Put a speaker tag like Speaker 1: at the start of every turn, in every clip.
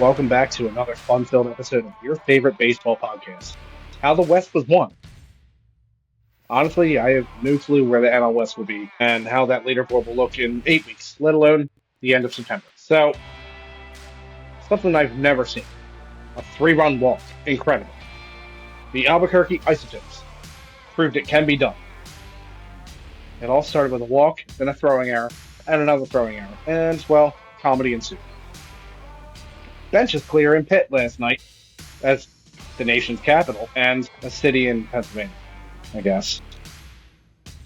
Speaker 1: Welcome back to another fun-filled episode of your favorite baseball podcast, How the West Was Won. Honestly, I have no clue where the NL West will be and how that leaderboard will look in 8 weeks, let alone the end of September. So, something I've never seen. A three-run walk. Incredible. The Albuquerque Isotopes proved it can be done. It all started with a walk, then a throwing error, and another throwing error. And, well, comedy ensued. Bench is clear in Pitt last night, as the nation's capital, and a city in Pennsylvania, I guess.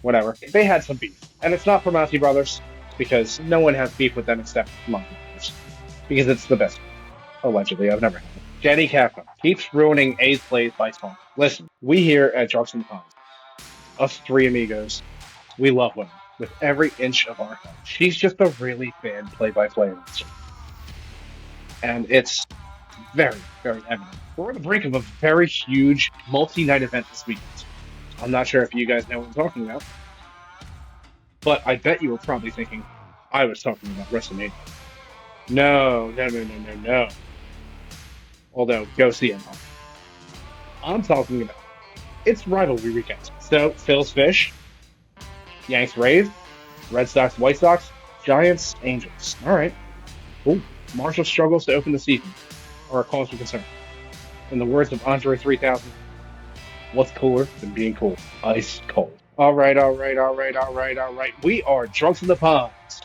Speaker 1: Whatever. They had some beef. And it's not from Monty Brothers, because no one has beef with them except Monty Brothers. Because it's the best. Allegedly, I've never had it. Jenny Kaplan keeps ruining A's plays by song. Listen, we here at Drunks and Ponds, us three amigos, we love women with every inch of our heart. She's just a really bad play-by-play announcer. And it's very, very evident. We're on the brink of a very huge multi-night event this weekend. I'm not sure if you guys know what I'm talking about, but I bet you were probably thinking I was talking about WrestleMania. No. Although, go see it. I'm talking about it's rivalry weekend. So, Phil's Fish, Yanks Rays, Red Sox White Sox, Giants Angels. All right. Ooh, Marshall struggles to open the season, or a cause for concern. In the words of Andre 3000, what's cooler than being cool? Ice cold. All right. We are Drunks in the Ponds.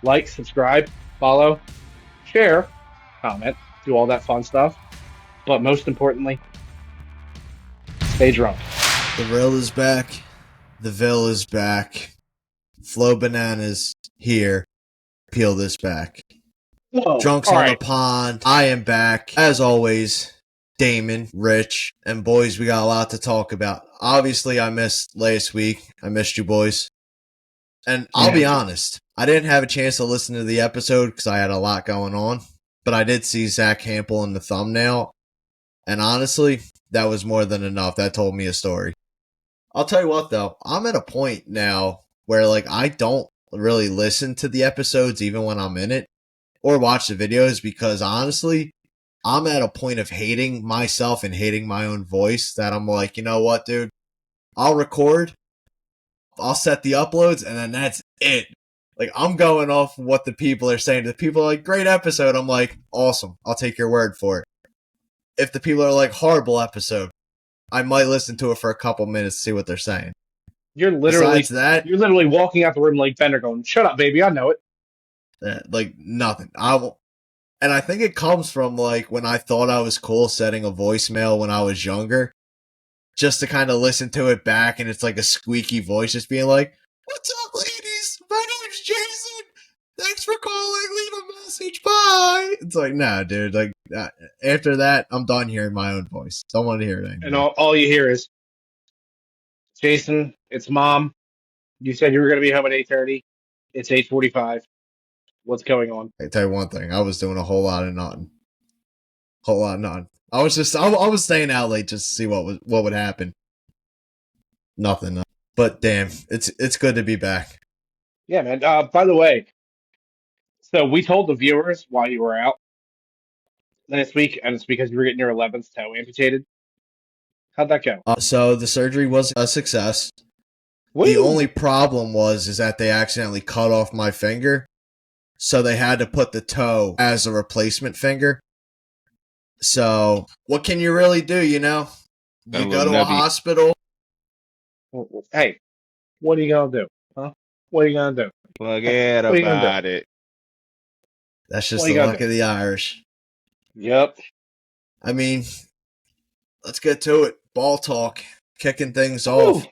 Speaker 1: Like, subscribe, follow, share, comment, do all that fun stuff. But most importantly, stay drunk.
Speaker 2: The Rill is back. The Ville is back. Flow Bananas here. Peel this back.
Speaker 1: Whoa,
Speaker 2: Drunks on the Pond. I am back. As always, Damon, Rich, and boys, we got a lot to talk about. Obviously, I missed last week. I missed you boys. And I'll be honest, I didn't have a chance to listen to the episode because I had a lot going on. But I did see Zach Hampel in the thumbnail. And honestly, that was more than enough. That told me a story. I'll tell you what, though. I'm at a point now where, I don't really listen to the episodes even when I'm in it or watch the videos because, honestly, I'm at a point of hating myself and hating my own voice that I'm like, you know what, dude? I'll record, I'll set the uploads, and then that's it. I'm going off what the people are saying. The people are like, great episode. I'm like, awesome. I'll take your word for it. If the people are like, horrible episode, I might listen to it for a couple minutes to see what they're saying.
Speaker 1: You're literally walking out the room like Bender going, shut up, baby, I know it.
Speaker 2: Nothing. And I think it comes from when I thought I was cool setting a voicemail when I was younger, just to kind of listen to it back, and it's like a squeaky voice just being like, what's up, ladies? My name's Jason. Thanks for calling. Leave a message. Bye. It's like, nah, dude. After that, I'm done hearing my own voice. Don't want to hear it anymore.
Speaker 1: And all you hear is, Jason, it's Mom. You said you were going to be home at 8:30. It's 8:45. What's going on?
Speaker 2: I tell you one thing. I was doing a whole lot of nothing. I was staying out late just to see what would happen. Nothing. But damn, it's good to be back.
Speaker 1: Yeah, man. By the way, so we told the viewers why you were out last week, and it's because you were getting your 11th toe amputated. How'd that go?
Speaker 2: So the surgery was a success. Woo! The only problem is that they accidentally cut off my finger, so they had to put the toe as a replacement finger. So what can you really do, you know? You go to a hospital.
Speaker 1: Hey, what are you going to do? Huh? What are you going to do?
Speaker 3: Forget about it.
Speaker 2: That's just the luck of the Irish.
Speaker 1: Yep.
Speaker 2: I mean, let's get to it. Ball talk. Kicking things off.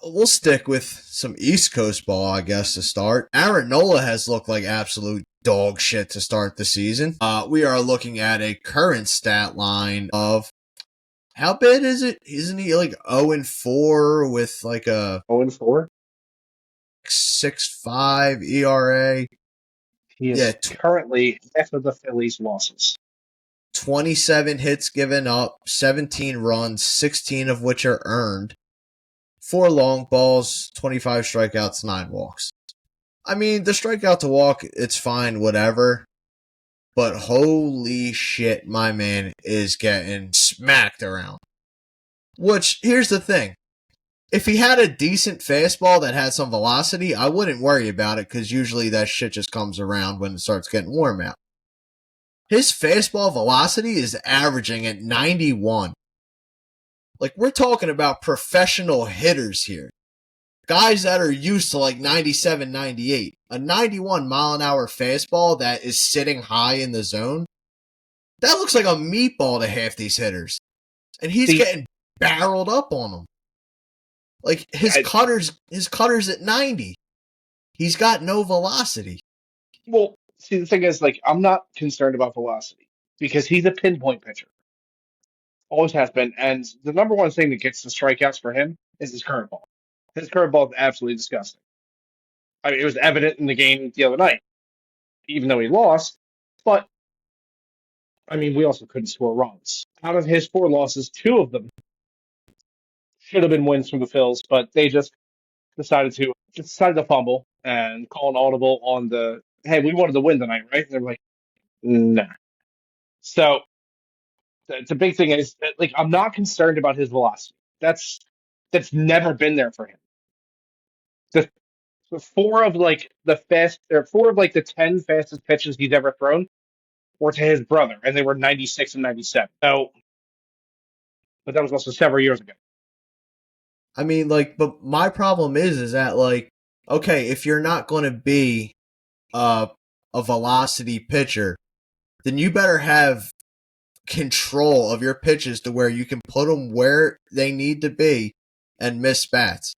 Speaker 2: We'll stick with some East Coast ball, I guess, to start. Aaron Nola has looked like absolute dog shit to start the season. We are looking at a current stat line of, how bad is it? Isn't he 0-4 with a
Speaker 1: 0-4?
Speaker 2: 6.5 ERA?
Speaker 1: He is currently half of the Phillies' losses.
Speaker 2: 27 hits given up, 17 runs, 16 of which are earned. 4 long balls, 25 strikeouts, 9 walks. I mean, the strikeout to walk, it's fine, whatever. but holy shit, my man is getting smacked around. Which, here's the thing. If he had a decent fastball that had some velocity, I wouldn't worry about it because usually that shit just comes around when it starts getting warm out. His fastball velocity is averaging at 91. Like, we're talking about professional hitters here. Guys that are used to like 97, 98. A 91 mile an hour fastball that is sitting high in the zone, that looks like a meatball to half these hitters. And he's getting barreled up on them. Like, his cutter's at 90. He's got no velocity.
Speaker 1: Well, see, the thing is, like, I'm not concerned about velocity because he's a pinpoint pitcher. Always has been. And the number one thing that gets the strikeouts for him is his curveball. His curveball is absolutely disgusting. I mean, it was evident in the game the other night, even though he lost. But, I mean, we also couldn't score runs. Out of his 4 losses, 2 of them should have been wins from the Phils, but they just decided to fumble and call an audible on the, hey, we wanted to win tonight, right? And they're like, nah. So the big thing is that, like, I'm not concerned about his velocity. That's never been there for him. The 4 of like the 10 fastest pitches he's ever thrown were to his brother, and they were 96 and 97. So, but that was also several years ago.
Speaker 2: I mean, like, but my problem is that, like, okay, if you're not going to be a velocity pitcher, then you better have control of your pitches to where you can put them where they need to be and miss bats.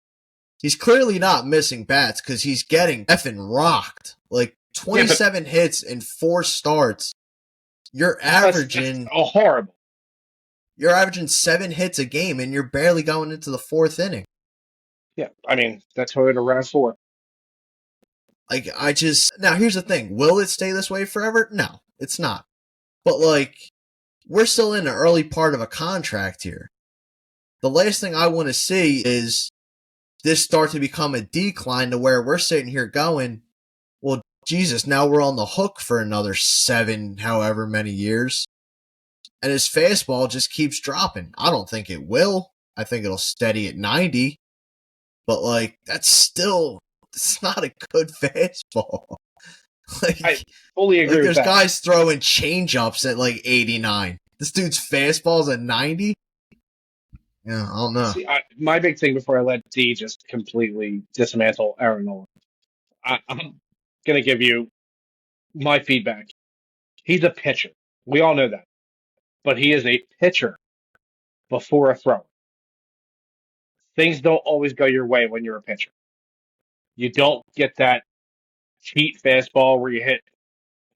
Speaker 2: He's clearly not missing bats because he's getting effing rocked. Like, 27 hits in 4 starts. You're averaging
Speaker 1: horrible.
Speaker 2: You're averaging 7 hits a game, and you're barely going into the 4th inning.
Speaker 1: Yeah, I mean, that's what it ran for.
Speaker 2: Like, now here's the thing. Will it stay this way forever? No, it's not. But, like, we're still in the early part of a contract here. The last thing I want to see is this start to become a decline to where we're sitting here going, well, Jesus, now we're on the hook for another 7, however many years. And his fastball just keeps dropping. I don't think it will. I think it'll steady at 90. But, like, it's not a good fastball. Like,
Speaker 1: I fully agree with
Speaker 2: there's
Speaker 1: that.
Speaker 2: guys throwing changeups at, like, 89. This dude's fastball's at 90? Yeah, I don't know.
Speaker 1: See, my big thing before I let D just completely dismantle Aaron Nola, I'm going to give you my feedback. He's a pitcher. We all know that. But he is a pitcher before a thrower. Things don't always go your way when you're a pitcher. You don't get that cheat fastball where you hit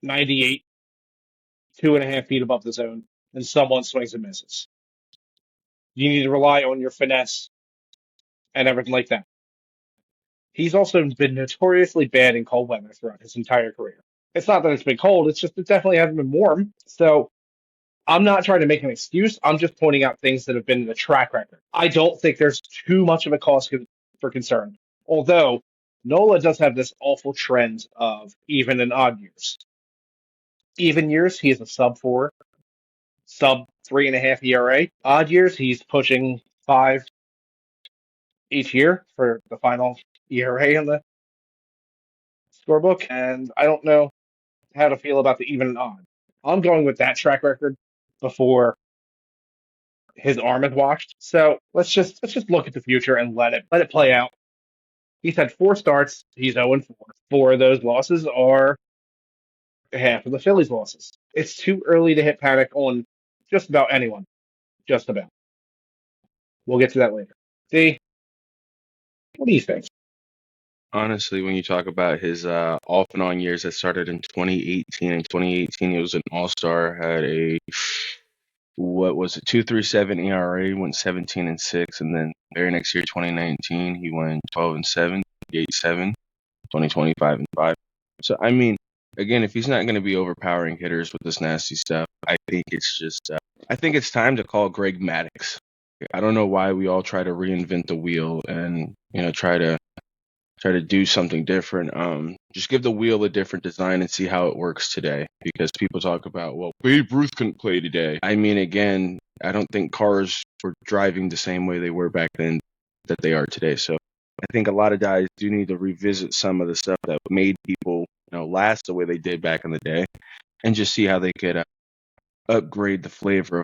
Speaker 1: 98, 2.5 feet above the zone, and someone swings and misses. You need to rely on your finesse and everything like that. He's also been notoriously bad in cold weather throughout his entire career. It's not that it's been cold, it's just it definitely hasn't been warm. So I'm not trying to make an excuse. I'm just pointing out things that have been in the track record. I don't think there's too much of a cause for concern. Although Nola does have this awful trend of even and odd years. Even years, he is a sub-4, sub-3.5 ERA. Odd years, he's pushing 5 each year for the final ERA in the scorebook. And I don't know how to feel about the even and odd. I'm going with that track record before his arm is washed. So let's just look at the future and let it play out. He's had 4 starts. He's 0-4. 4 of those losses are half of the Phillies' losses. It's too early to hit panic on just about anyone. Just about. We'll get to that later. D, what do you think?
Speaker 3: Honestly, when you talk about his off and on years that started in 2018, he was an all-star, had a, what was it, 2.37 ERA, went 17-6, and then very next year, 2019, he went 12-7, 8-7, 2025-5. So, I mean, again, if he's not going to be overpowering hitters with this nasty stuff, I think it's time to call Greg Maddux. I don't know why we all try to reinvent the wheel and, try to try to do something different. Just give the wheel a different design and see how it works today. Because people talk about, well, Babe Ruth couldn't play today. I mean, again, I don't think cars were driving the same way they were back then that they are today. So I think a lot of guys do need to revisit some of the stuff that made people, last the way they did back in the day, and just see how they could upgrade the flavor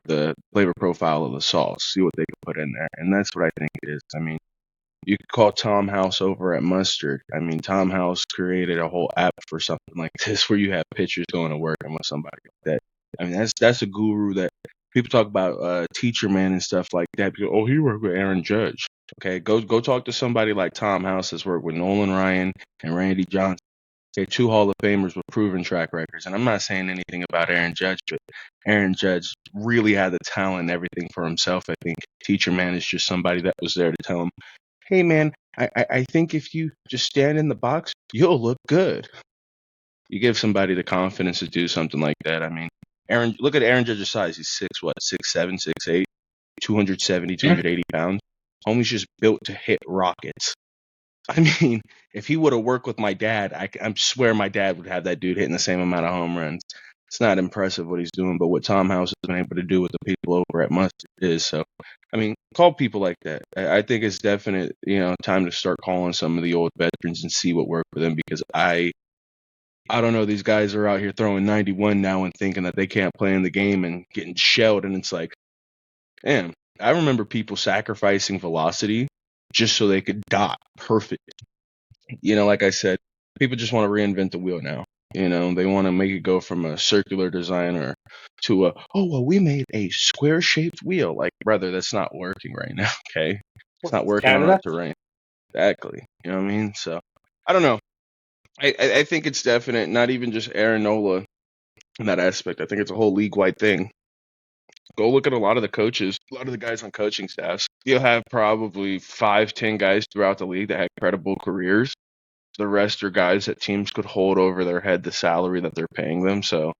Speaker 3: profile of the sauce, see what they can put in there. And that's what I think it is. I mean, you could call Tom House over at Mustard. I mean, Tom House created a whole app for something like this where you have pitchers going to work and with somebody like that. I mean, that's a guru that people talk about, teacher man and stuff like that. Because, oh, he worked with Aaron Judge. Okay, go talk to somebody like Tom House that's worked with Nolan Ryan and Randy Johnson. They're two Hall of Famers with proven track records. And I'm not saying anything about Aaron Judge, but Aaron Judge really had the talent and everything for himself. I think teacher man is just somebody that was there to tell him, hey, man, I think if you just stand in the box, you'll look good. You give somebody the confidence to do something like that. I mean, look at Aaron Judge's size. He's 6'7", 6'8", 270, 280 pounds. Homie's just built to hit rockets. I mean, if he would have worked with my dad, I swear my dad would have that dude hitting the same amount of home runs. It's not impressive what he's doing, but what Tom House has been able to do with the people over at Mustard is. So, I mean, call people like that. I think it's definite, time to start calling some of the old veterans and see what worked for them, because I don't know, these guys are out here throwing 91 now and thinking that they can't play in the game and getting shelled, and it's like, damn, I remember people sacrificing velocity just so they could dot perfect. Like I said, people just want to reinvent the wheel now. They want to make it go from a circular design to we made a square-shaped wheel. Like, brother, that's not working right now, okay? It's not working on our terrain. Exactly. You know what I mean? So, I don't know. I think it's definite, not even just Aaron Nola in that aspect. I think it's a whole league-wide thing. Go look at a lot of the coaches, a lot of the guys on coaching staffs. You'll have probably 5-10 guys throughout the league that had credible careers. The rest are guys that teams could hold over their head the salary that they're paying them. So,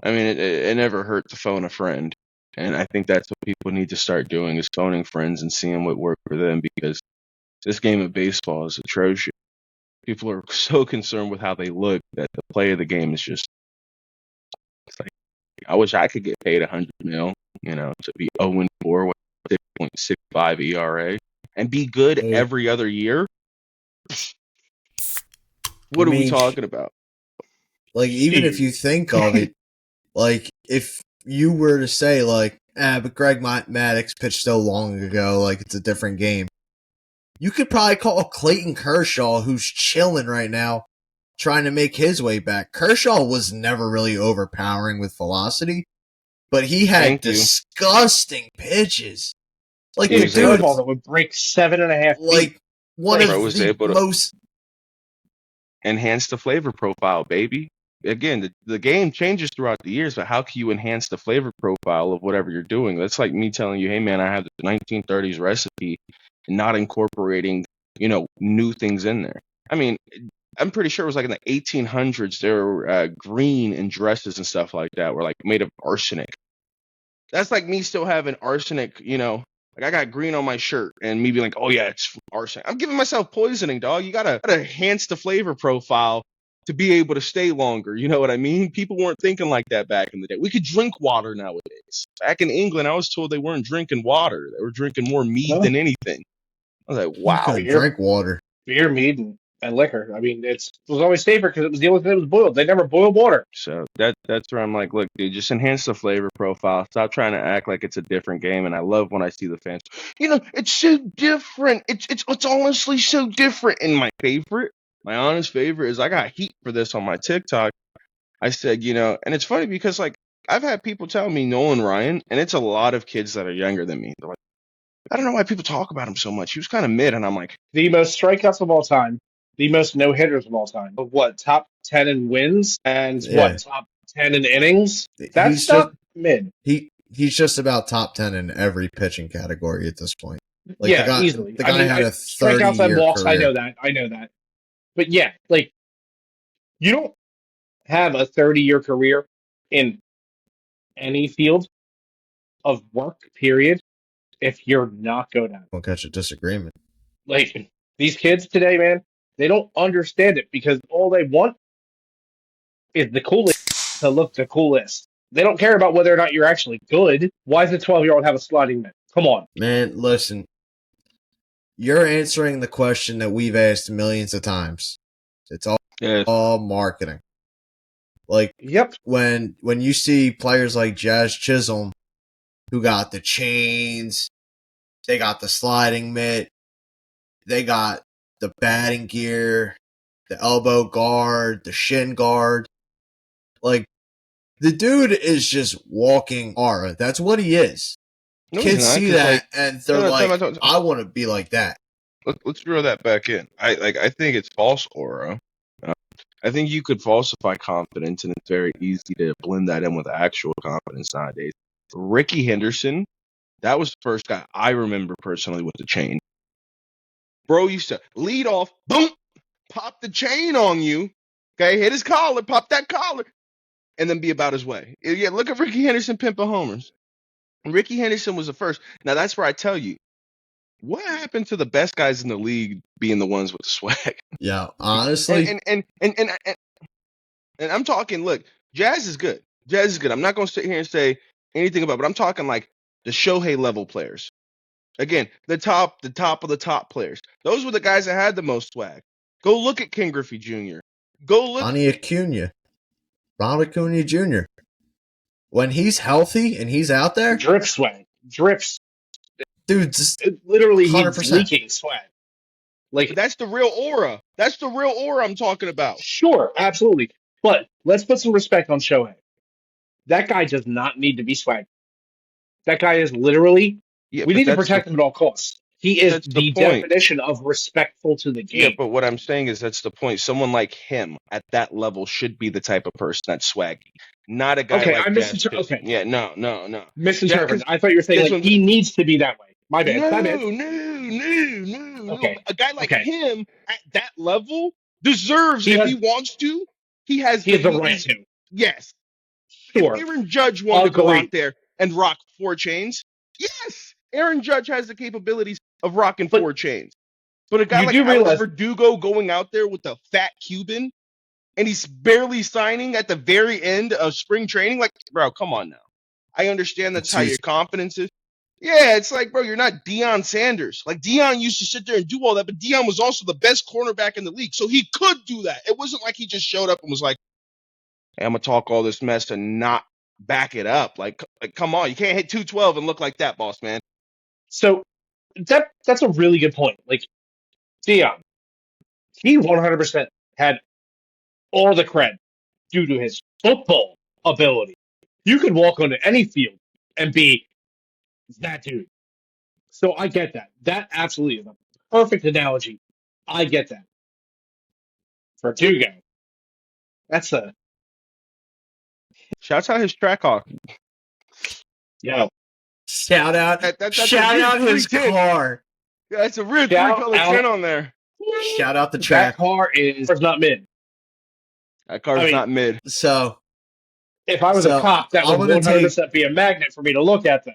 Speaker 3: I mean, it never hurt to phone a friend. And I think that's what people need to start doing, is phoning friends and seeing what worked for them, because this game of baseball is atrocious. People are so concerned with how they look that the play of the game is just, it's like, I wish I could get paid $100 million, to be 0-4 with 6.65 ERA and be good every other year. What are we talking about?
Speaker 2: Like, even if you think of it, like, if you were to say, like, but Greg Maddux pitched so long ago, like, it's a different game. You could probably call Clayton Kershaw, who's chilling right now, trying to make his way back. Kershaw was never really overpowering with velocity, but he had disgusting pitches. Like,
Speaker 1: the dude that would break 7.5 feet.
Speaker 2: Like, one of the most...
Speaker 3: enhance the flavor profile, baby. Again, the game changes throughout the years, but how can you enhance the flavor profile of whatever you're doing? That's like me telling you, hey, man, I have the 1930s recipe and not incorporating, new things in there. I mean, I'm pretty sure it was like in the 1800s, there were green in dresses and stuff like that were like made of arsenic. That's like me still having arsenic, like I got green on my shirt and me being like, oh yeah, it's arsenic. I'm giving myself poisoning, dog. You gotta enhance the flavor profile to be able to stay longer. You know what I mean? People weren't thinking like that back in the day. We could drink water nowadays. Back in England, I was told they weren't drinking water. They were drinking more mead than anything. I was like, wow.
Speaker 2: Drink water.
Speaker 1: Beer, mead, and liquor. I mean, it was always safer because it was the only thing that was boiled. They never boiled water.
Speaker 3: So that's where I'm like, look, dude, just enhance the flavor profile. Stop trying to act like it's a different game. And I love when I see the fans, it's so different. It's honestly so different. And my honest favorite is, I got heat for this on my TikTok. I said, and it's funny because, like, I've had people tell me Nolan Ryan, and it's a lot of kids that are younger than me. They're like, I don't know why people talk about him so much. He was kind of mid. And I'm like,
Speaker 1: the most strikeouts of all time. The most no-hitters of all time. Top 10 in wins and top 10 in innings? That's not mid.
Speaker 2: He's just about top 10 in every pitching category at this point. Like,
Speaker 1: easily.
Speaker 2: The guy had a 30-year
Speaker 1: strikeouts and walks,
Speaker 2: career.
Speaker 1: I know that. But yeah, like, you don't have a 30-year career in any field of work, period, if you're not good at it.
Speaker 2: Won't catch a disagreement.
Speaker 1: Like, these kids today, man, They don't understand it because all they want is the coolest to look the coolest. They don't care about whether or not you're actually good. Why does a 12-year-old have a sliding mitt? Come on.
Speaker 2: Man, listen. You're answering the question that we've asked millions of times. It's all marketing. Like,
Speaker 1: Yep.
Speaker 2: when you see players like Jazz Chisholm, who got the chains, they got the sliding mitt, they got the batting gear, the elbow guard, the shin guard. Like, the dude is just walking aura. That's what he is.
Speaker 3: No,
Speaker 2: Kids see that and they're like,
Speaker 3: time.
Speaker 2: I want to be like that.
Speaker 3: Let's throw that back in. I think it's false aura. I think you could falsify confidence, and it's very easy to blend that in with actual confidence nowadays. Ricky Henderson, that was the first guy I remember personally with the chain. Bro used to lead off, boom, pop the chain on you, okay, hit his collar, pop that collar, and then be about his way. Yeah, look at Ricky Henderson pimping homers. Ricky Henderson was the first. Now, that's where I tell you, what happened to the best guys in the league being the ones with the swag?
Speaker 2: Yeah, honestly.
Speaker 3: And I'm talking, look, Jazz is good. Jazz is good. I'm not going to sit here and say anything about it, but I'm talking like the Shohei level players. Again, the top of the top players. Those were the guys that had the most swag. Go look at Ken Griffey Jr. Go look
Speaker 2: Ronald Acuna Jr. When he's healthy and he's out there,
Speaker 1: Drip swag. Drips.
Speaker 2: dude, just
Speaker 1: Literally,
Speaker 2: 100%.
Speaker 1: he's leaking swag. Like,
Speaker 3: but that's the real aura. That's the real aura I'm talking about.
Speaker 1: Sure, absolutely. But let's put some respect on Shohei. That guy does not need to be swag. That guy is literally, we need to protect him at all costs. He is the definition of respectful to the game.
Speaker 3: Yeah, but what I'm saying is that's the point. Someone like him at that level should be the type of person that's swaggy. Not a guy like that.
Speaker 1: Okay.
Speaker 3: Yeah, no.
Speaker 1: Misinterpreted. I thought you were saying like he needs to be that way. My bad.
Speaker 3: No.
Speaker 1: Okay.
Speaker 3: A guy like him at that level deserves, if he wants to, he has
Speaker 1: the right to.
Speaker 3: Yes.
Speaker 1: Sure.
Speaker 3: If Aaron Judge wanted to go out there and rock 4 chains, yes, Aaron Judge has the capabilities of rocking 4 chains. But a guy like Alex Verdugo going out there with the fat Cuban, and he's barely signing at the very end of spring training, like, bro, come on now. I understand that's how your confidence is. Yeah, it's like, bro, you're not Deion Sanders. Like, Deion used to sit there and do all that, but Deion was also the best cornerback in the league, so he could do that. It wasn't like he just showed up and was like, hey, I'm going to talk all this mess and not back it up. Like, come on, you can't hit 212 and look like that, boss man.
Speaker 1: So that's a really good point. Like, Deion, he 100% had all the cred due to his football ability. You could walk onto any field and be that dude. So I get that. That absolutely is a perfect analogy. I get that. Verdugo. That's a...
Speaker 3: Shouts out his track hockey.
Speaker 1: Yeah.
Speaker 2: Shout out his car.
Speaker 3: Yeah, that's a real 3-color 10 on there.
Speaker 2: Shout out the track.
Speaker 1: That car is not mid.
Speaker 3: That car's not mid.
Speaker 2: So,
Speaker 1: if I was a cop, that would 100% be a magnet for me to look at, though.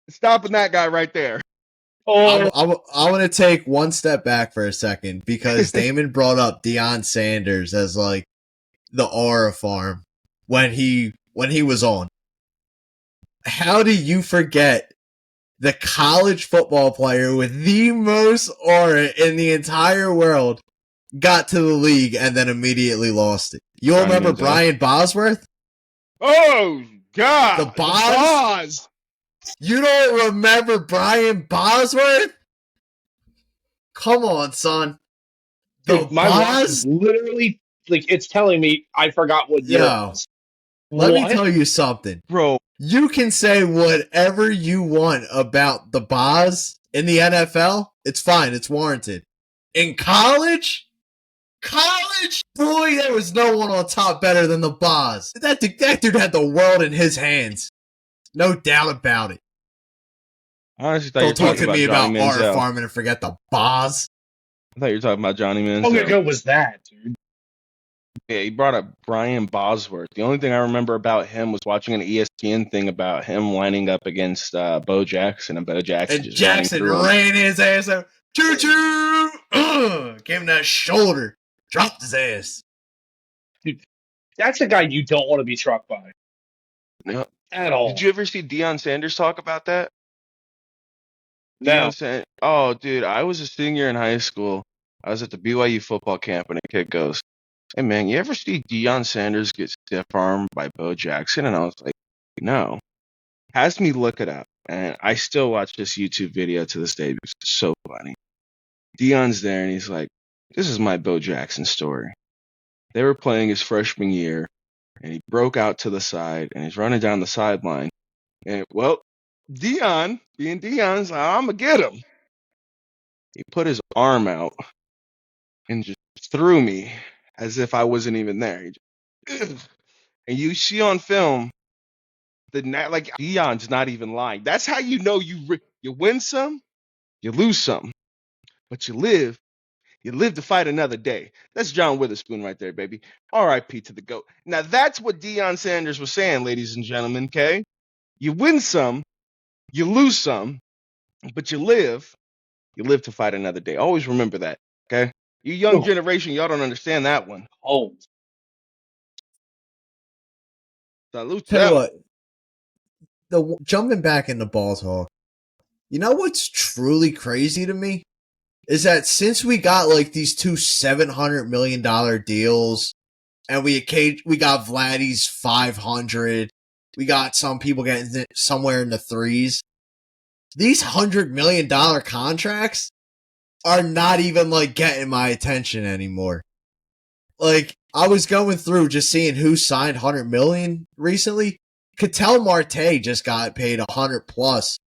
Speaker 3: Stopping that guy right there.
Speaker 2: I want to take one step back for a second because Damon brought up Deion Sanders as like the aura farm when he was on. How do you forget the college football player with the most aura in the entire world got to the league and then immediately lost it? You remember Brian Bosworth?
Speaker 3: Oh, God.
Speaker 2: The Boz? You don't remember Brian Bosworth? Come on, son.
Speaker 1: Dude, my watch is literally, like, it's telling me I forgot what year it was.
Speaker 2: Let me tell you something.
Speaker 3: Bro.
Speaker 2: You can say whatever you want about the Boz in the NFL. It's fine. It's warranted. In college, boy, there was no one on top better than the Boz. That dude had the world in his hands. No doubt about it.
Speaker 3: Honestly,
Speaker 2: don't talk to me about aura farming and forget the Boz.
Speaker 3: I thought you were talking about Johnny Manziel.
Speaker 1: How long ago was that, dude?
Speaker 3: Yeah, he brought up Brian Bosworth. The only thing I remember about him was watching an ESPN thing about him lining up against Bo Jackson, and Bo Jackson
Speaker 2: Jackson ran his ass out. Choo-choo! Give him that shoulder. Dropped his ass.
Speaker 1: Dude, that's a guy you don't want to be struck by
Speaker 3: No.
Speaker 1: at all.
Speaker 3: Did you ever see Deion Sanders talk about that?
Speaker 1: No.
Speaker 3: Oh, dude, I was a senior in high school. I was at the BYU football camp, and a kid goes, "Hey, man, you ever see Deion Sanders get stiff-armed by Bo Jackson?" And I was like, no. Has me look it up, and I still watch this YouTube video to this day because it's so funny. Deion's there, and he's like, "This is my Bo Jackson story. They were playing his freshman year, and he broke out to the side, and he's running down the sideline. And, well, Deion, being Deion's, I'm going to get him. He put his arm out and just threw me as if I wasn't even there. And you see on film, like Deion's not even lying. That's how you know you win some, you lose some, but you live to fight another day. That's John Witherspoon right there, baby. R.I.P. to the GOAT. Now that's what Deion Sanders was saying, ladies and gentlemen. Okay, you win some, you lose some, but you live to fight another day. Always remember that. Okay, you young generation, y'all don't understand that one.
Speaker 1: Oh,
Speaker 3: Salute to
Speaker 2: Tell you
Speaker 3: them.
Speaker 2: what, jumping back into ball talk, you know what's truly crazy to me? Is that since we got like these two $700 million deals, and we got Vladdy's 500, we got some people getting somewhere in the threes. These $100 million contracts are not even like getting my attention anymore. Like I was going through just seeing who signed $100 million recently. Ketel Marte just got paid $100 plus.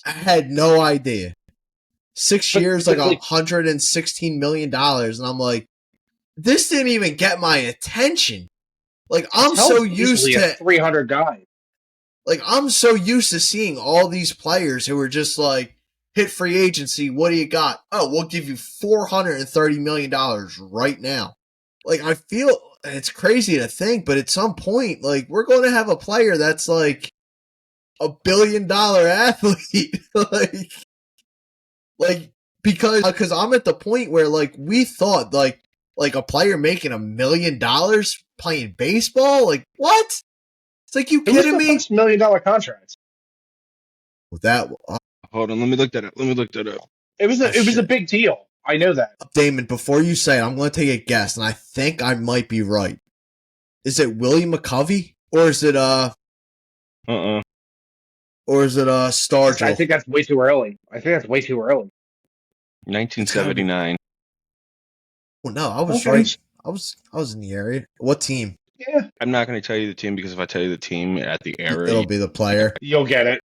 Speaker 2: I had no idea. 6 years, like $116 million, and I'm like, this didn't even get my attention. Like I'm so used to
Speaker 1: 300 guys.
Speaker 2: Like I'm so used to seeing all these players who are just like hit free agency. What do you got? Oh, we'll give you $430 million right now. Like I feel it's crazy to think, but at some point, like we're going to have a player that's like $1 billion athlete, like because I'm at the point where like we thought like a player making $1 million playing baseball, like what? It's like, you kidding me?
Speaker 1: First $1 million contract.
Speaker 2: With that,
Speaker 3: hold on, let me look that up.
Speaker 1: It was a big deal. I know that.
Speaker 2: Damon, before you say it, I'm going to take a guess, and I think I might be right. Is it Willie McCovey, or is it Or is it Stargell?
Speaker 1: I think that's way too early.
Speaker 3: 1979.
Speaker 2: Well, no, I was right. I was in the area. What team?
Speaker 1: Yeah.
Speaker 3: I'm not going to tell you the team because if I tell you the team at the era,
Speaker 2: it'll be the player.
Speaker 1: You'll get it.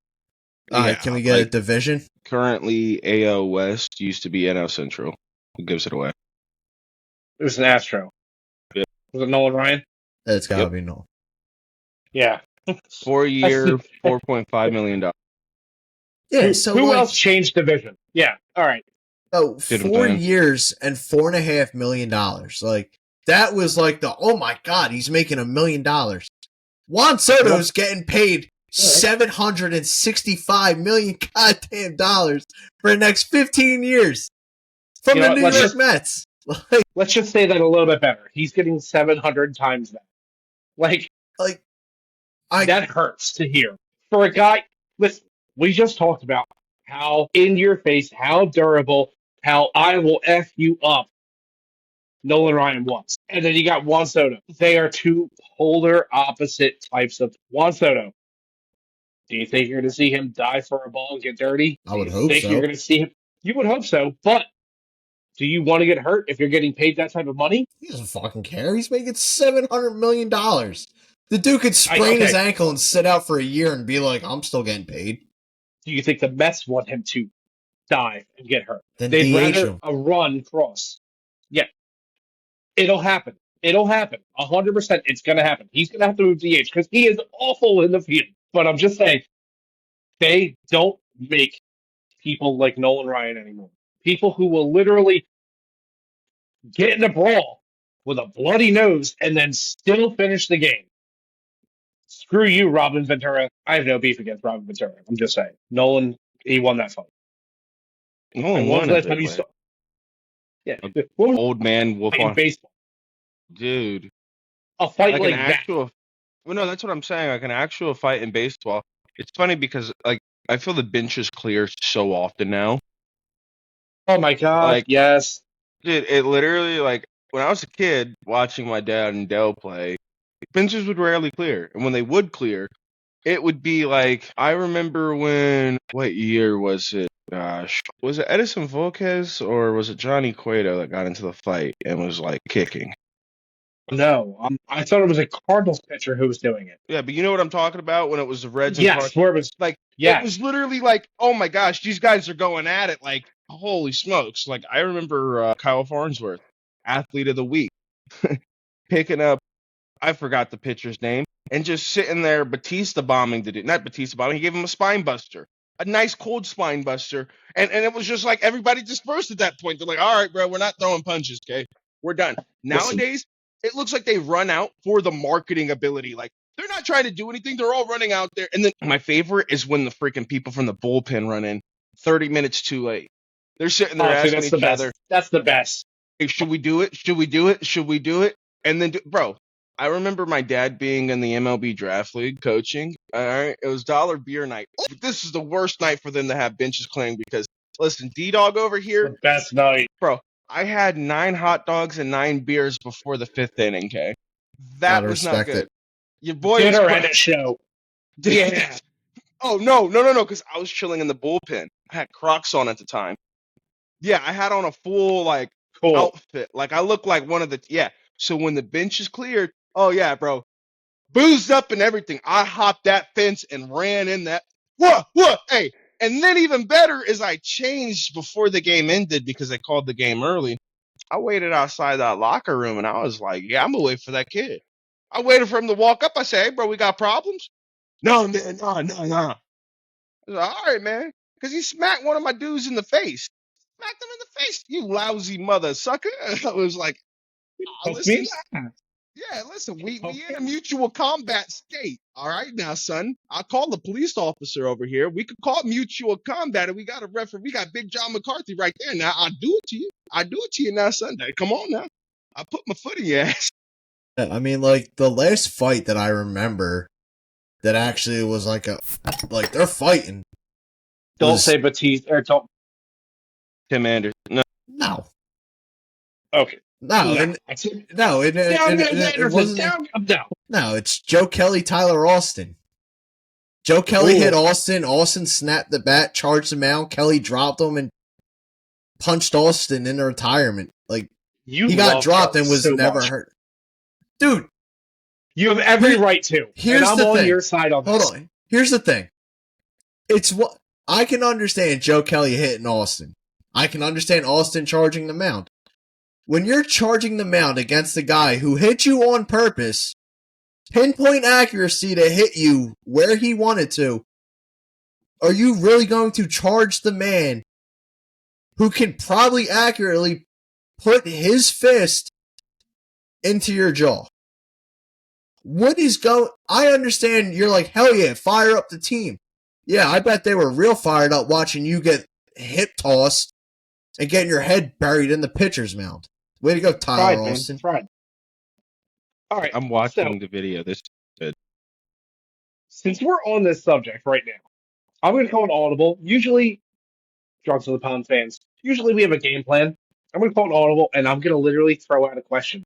Speaker 2: All right, can we get a division?
Speaker 3: Currently, AL West used to be NL Central. Who gives it away?
Speaker 1: It was an Astro.
Speaker 3: Yep.
Speaker 1: Was it Nolan Ryan?
Speaker 2: It's got to be Nolan.
Speaker 1: Yeah.
Speaker 3: 4 year, $4.5 million.
Speaker 2: Yeah, so
Speaker 1: who else changed division? Yeah, all right.
Speaker 2: Oh, 4 years and $4.5 million. Like, that was like oh my God, he's making $1 million. Juan Soto's getting paid $765 million goddamn dollars for the next 15 years from the New York Mets.
Speaker 1: Let's just say that a little bit better. He's getting 700 times that. That hurts to hear. For a guy, listen, we just talked about how in your face, how durable, how I will F you up Nolan Ryan was. And then you got Juan Soto. They are two polar opposite types of Juan Soto. Do you think you're going to see him die for a ball and get dirty?
Speaker 2: I would hope so.
Speaker 1: You're going to see him? You would hope so, but do you want to get hurt if you're getting paid that type of money?
Speaker 2: He doesn't fucking care. He's making $700 million. The dude could sprain his ankle and sit out for a year and be like, I'm still getting paid.
Speaker 1: Do you think the Mets want him to die and get hurt?
Speaker 2: Then
Speaker 1: they'd rather a run cross. Yeah. It'll happen. 100%. It's going to happen. He's going to have to move DH because he is awful in the field. But I'm just saying, they don't make people like Nolan Ryan anymore. People who will literally get in a brawl with a bloody nose and then still finish the game. Screw you, Robin Ventura. I have no beef against Robin Ventura. I'm just saying. Nolan, he won that fight.
Speaker 3: Nolan won it.
Speaker 1: Yeah.
Speaker 3: A
Speaker 1: What was
Speaker 3: old man wolf
Speaker 1: in
Speaker 3: on
Speaker 1: baseball?
Speaker 3: dude.
Speaker 1: A fight
Speaker 3: Like an
Speaker 1: like that.
Speaker 3: actual well no, that's what I'm saying. Like an actual fight in baseball. It's funny because like I feel the benches clear so often now.
Speaker 1: Oh my God.
Speaker 3: Like
Speaker 1: Yes.
Speaker 3: dude, it literally like when I was a kid watching my dad and Dell play, benches would rarely clear. And when they would clear, it would be like I remember when what year was it? Gosh, was it Edison Volquez or was it Johnny Cueto that got into the fight and was like kicking?
Speaker 1: No. I thought it was a Cardinals pitcher who was doing it.
Speaker 3: Yeah, but you know what I'm talking about when it was the Reds and Cardinals.
Speaker 1: Yes. Where it was.
Speaker 3: Like it was
Speaker 1: Yes.
Speaker 3: literally like, oh my gosh, these guys are going at it. Like holy smokes! Like I remember Kyle Farnsworth, athlete of the week, picking up I forgot the pitcher's name, and just sitting there Batista bombing the dude. Not Batista bombing, he gave him a spine buster. A nice cold spine buster. And it was just like everybody dispersed at that point. They're like, all right, bro, we're not throwing punches, okay? We're done.
Speaker 1: Listen.
Speaker 3: Nowadays, it looks like they run out for the marketing ability. Like they're not trying to do anything. They're all running out there. And then my favorite is when the freaking people from the bullpen run in 30 minutes too late. They're sitting there
Speaker 1: Honestly,
Speaker 3: asking
Speaker 1: that's the
Speaker 3: each
Speaker 1: best.
Speaker 3: other,
Speaker 1: That's the best.
Speaker 3: hey, should we do it? Should we do it? Should we do it? And then, bro, I remember my dad being in the MLB draft league coaching. All right, it was dollar beer night. But this is the worst night for them to have benches clearing because listen, D-Dog over here,
Speaker 1: The best night.
Speaker 3: bro. I had 9 hot dogs and 9 beers before the 5th inning. Okay, that
Speaker 2: Gotta
Speaker 3: was not
Speaker 2: respect
Speaker 3: good.
Speaker 2: it.
Speaker 3: Your boy
Speaker 1: Dinner
Speaker 3: was
Speaker 1: and a show. Yeah.
Speaker 3: Oh no, because I was chilling in the bullpen. I had Crocs on at the time. Yeah, I had on a full like
Speaker 1: Cool.
Speaker 3: outfit. Like I look like one of the yeah. So when the bench is cleared, oh yeah, bro, boozed up and everything. I hopped that fence and ran in that. What? Hey, and then even better is I changed before the game ended because they called the game early. I waited outside that locker room and I was like, yeah, I'm gonna wait for that kid. I waited for him to walk up. I said, hey, bro, we got problems? No, man, no. I was like, all right, man, because he smacked one of my dudes in the face. Smacked him in the face. You lousy mother sucker. I was like, oh,
Speaker 1: Poke
Speaker 3: listen.
Speaker 1: me in the
Speaker 3: Yeah, listen, we
Speaker 1: Okay.
Speaker 3: in a mutual combat state. All right, now, son. I'll call the police officer over here. We could call mutual combat, and we got a referee. We got Big John McCarthy right there. Now, I'll do it to you. I do it to you now, son. Come on now. I put my foot in your ass.
Speaker 2: I mean, like the last fight that I remember that actually was like they're fighting.
Speaker 1: Don't
Speaker 2: was-
Speaker 1: say Batiste or don't.
Speaker 3: Tim Anderson. No.
Speaker 1: Okay.
Speaker 2: No,
Speaker 1: No.
Speaker 2: and
Speaker 1: Down,
Speaker 2: it wasn't.
Speaker 1: down, down.
Speaker 2: No, it's Joe Kelly, Tyler Austin. Joe Kelly
Speaker 1: Ooh.
Speaker 2: hit Austin. Austin snapped the bat, charged him out. Kelly dropped him and punched Austin into retirement. Like
Speaker 1: You
Speaker 2: he got
Speaker 1: love
Speaker 2: dropped
Speaker 1: Kelly
Speaker 2: and was
Speaker 1: so
Speaker 2: never
Speaker 1: much.
Speaker 2: hurt. Dude,
Speaker 1: You have every
Speaker 2: Here-
Speaker 1: right to.
Speaker 2: here's
Speaker 1: And I'm
Speaker 2: the
Speaker 1: on
Speaker 2: thing.
Speaker 1: your side on
Speaker 2: hold
Speaker 1: this.
Speaker 2: on. Here's the thing. It's what I can understand Joe Kelly hitting Austin. I can understand Austin charging the mound. When you're charging the mound against a guy who hit you on purpose, pinpoint accuracy to hit you where he wanted to, are you really going to charge the man who can probably accurately put his fist into your jaw? What is going... I understand you're like, hell yeah, fire up the team. Yeah, I bet they were real fired up watching you get hip tossed and getting your head buried in the pitcher's mound. Way to go, Tyler
Speaker 1: Pride, man.
Speaker 2: Austin.
Speaker 1: Pride. All right.
Speaker 3: I'm watching
Speaker 1: So,
Speaker 3: the video. This
Speaker 1: since we're on this subject right now, I'm going to call an audible. Usually, Drugs of the Pound fans, usually we have a game plan. I'm going to call an audible, and I'm going to literally throw out a question.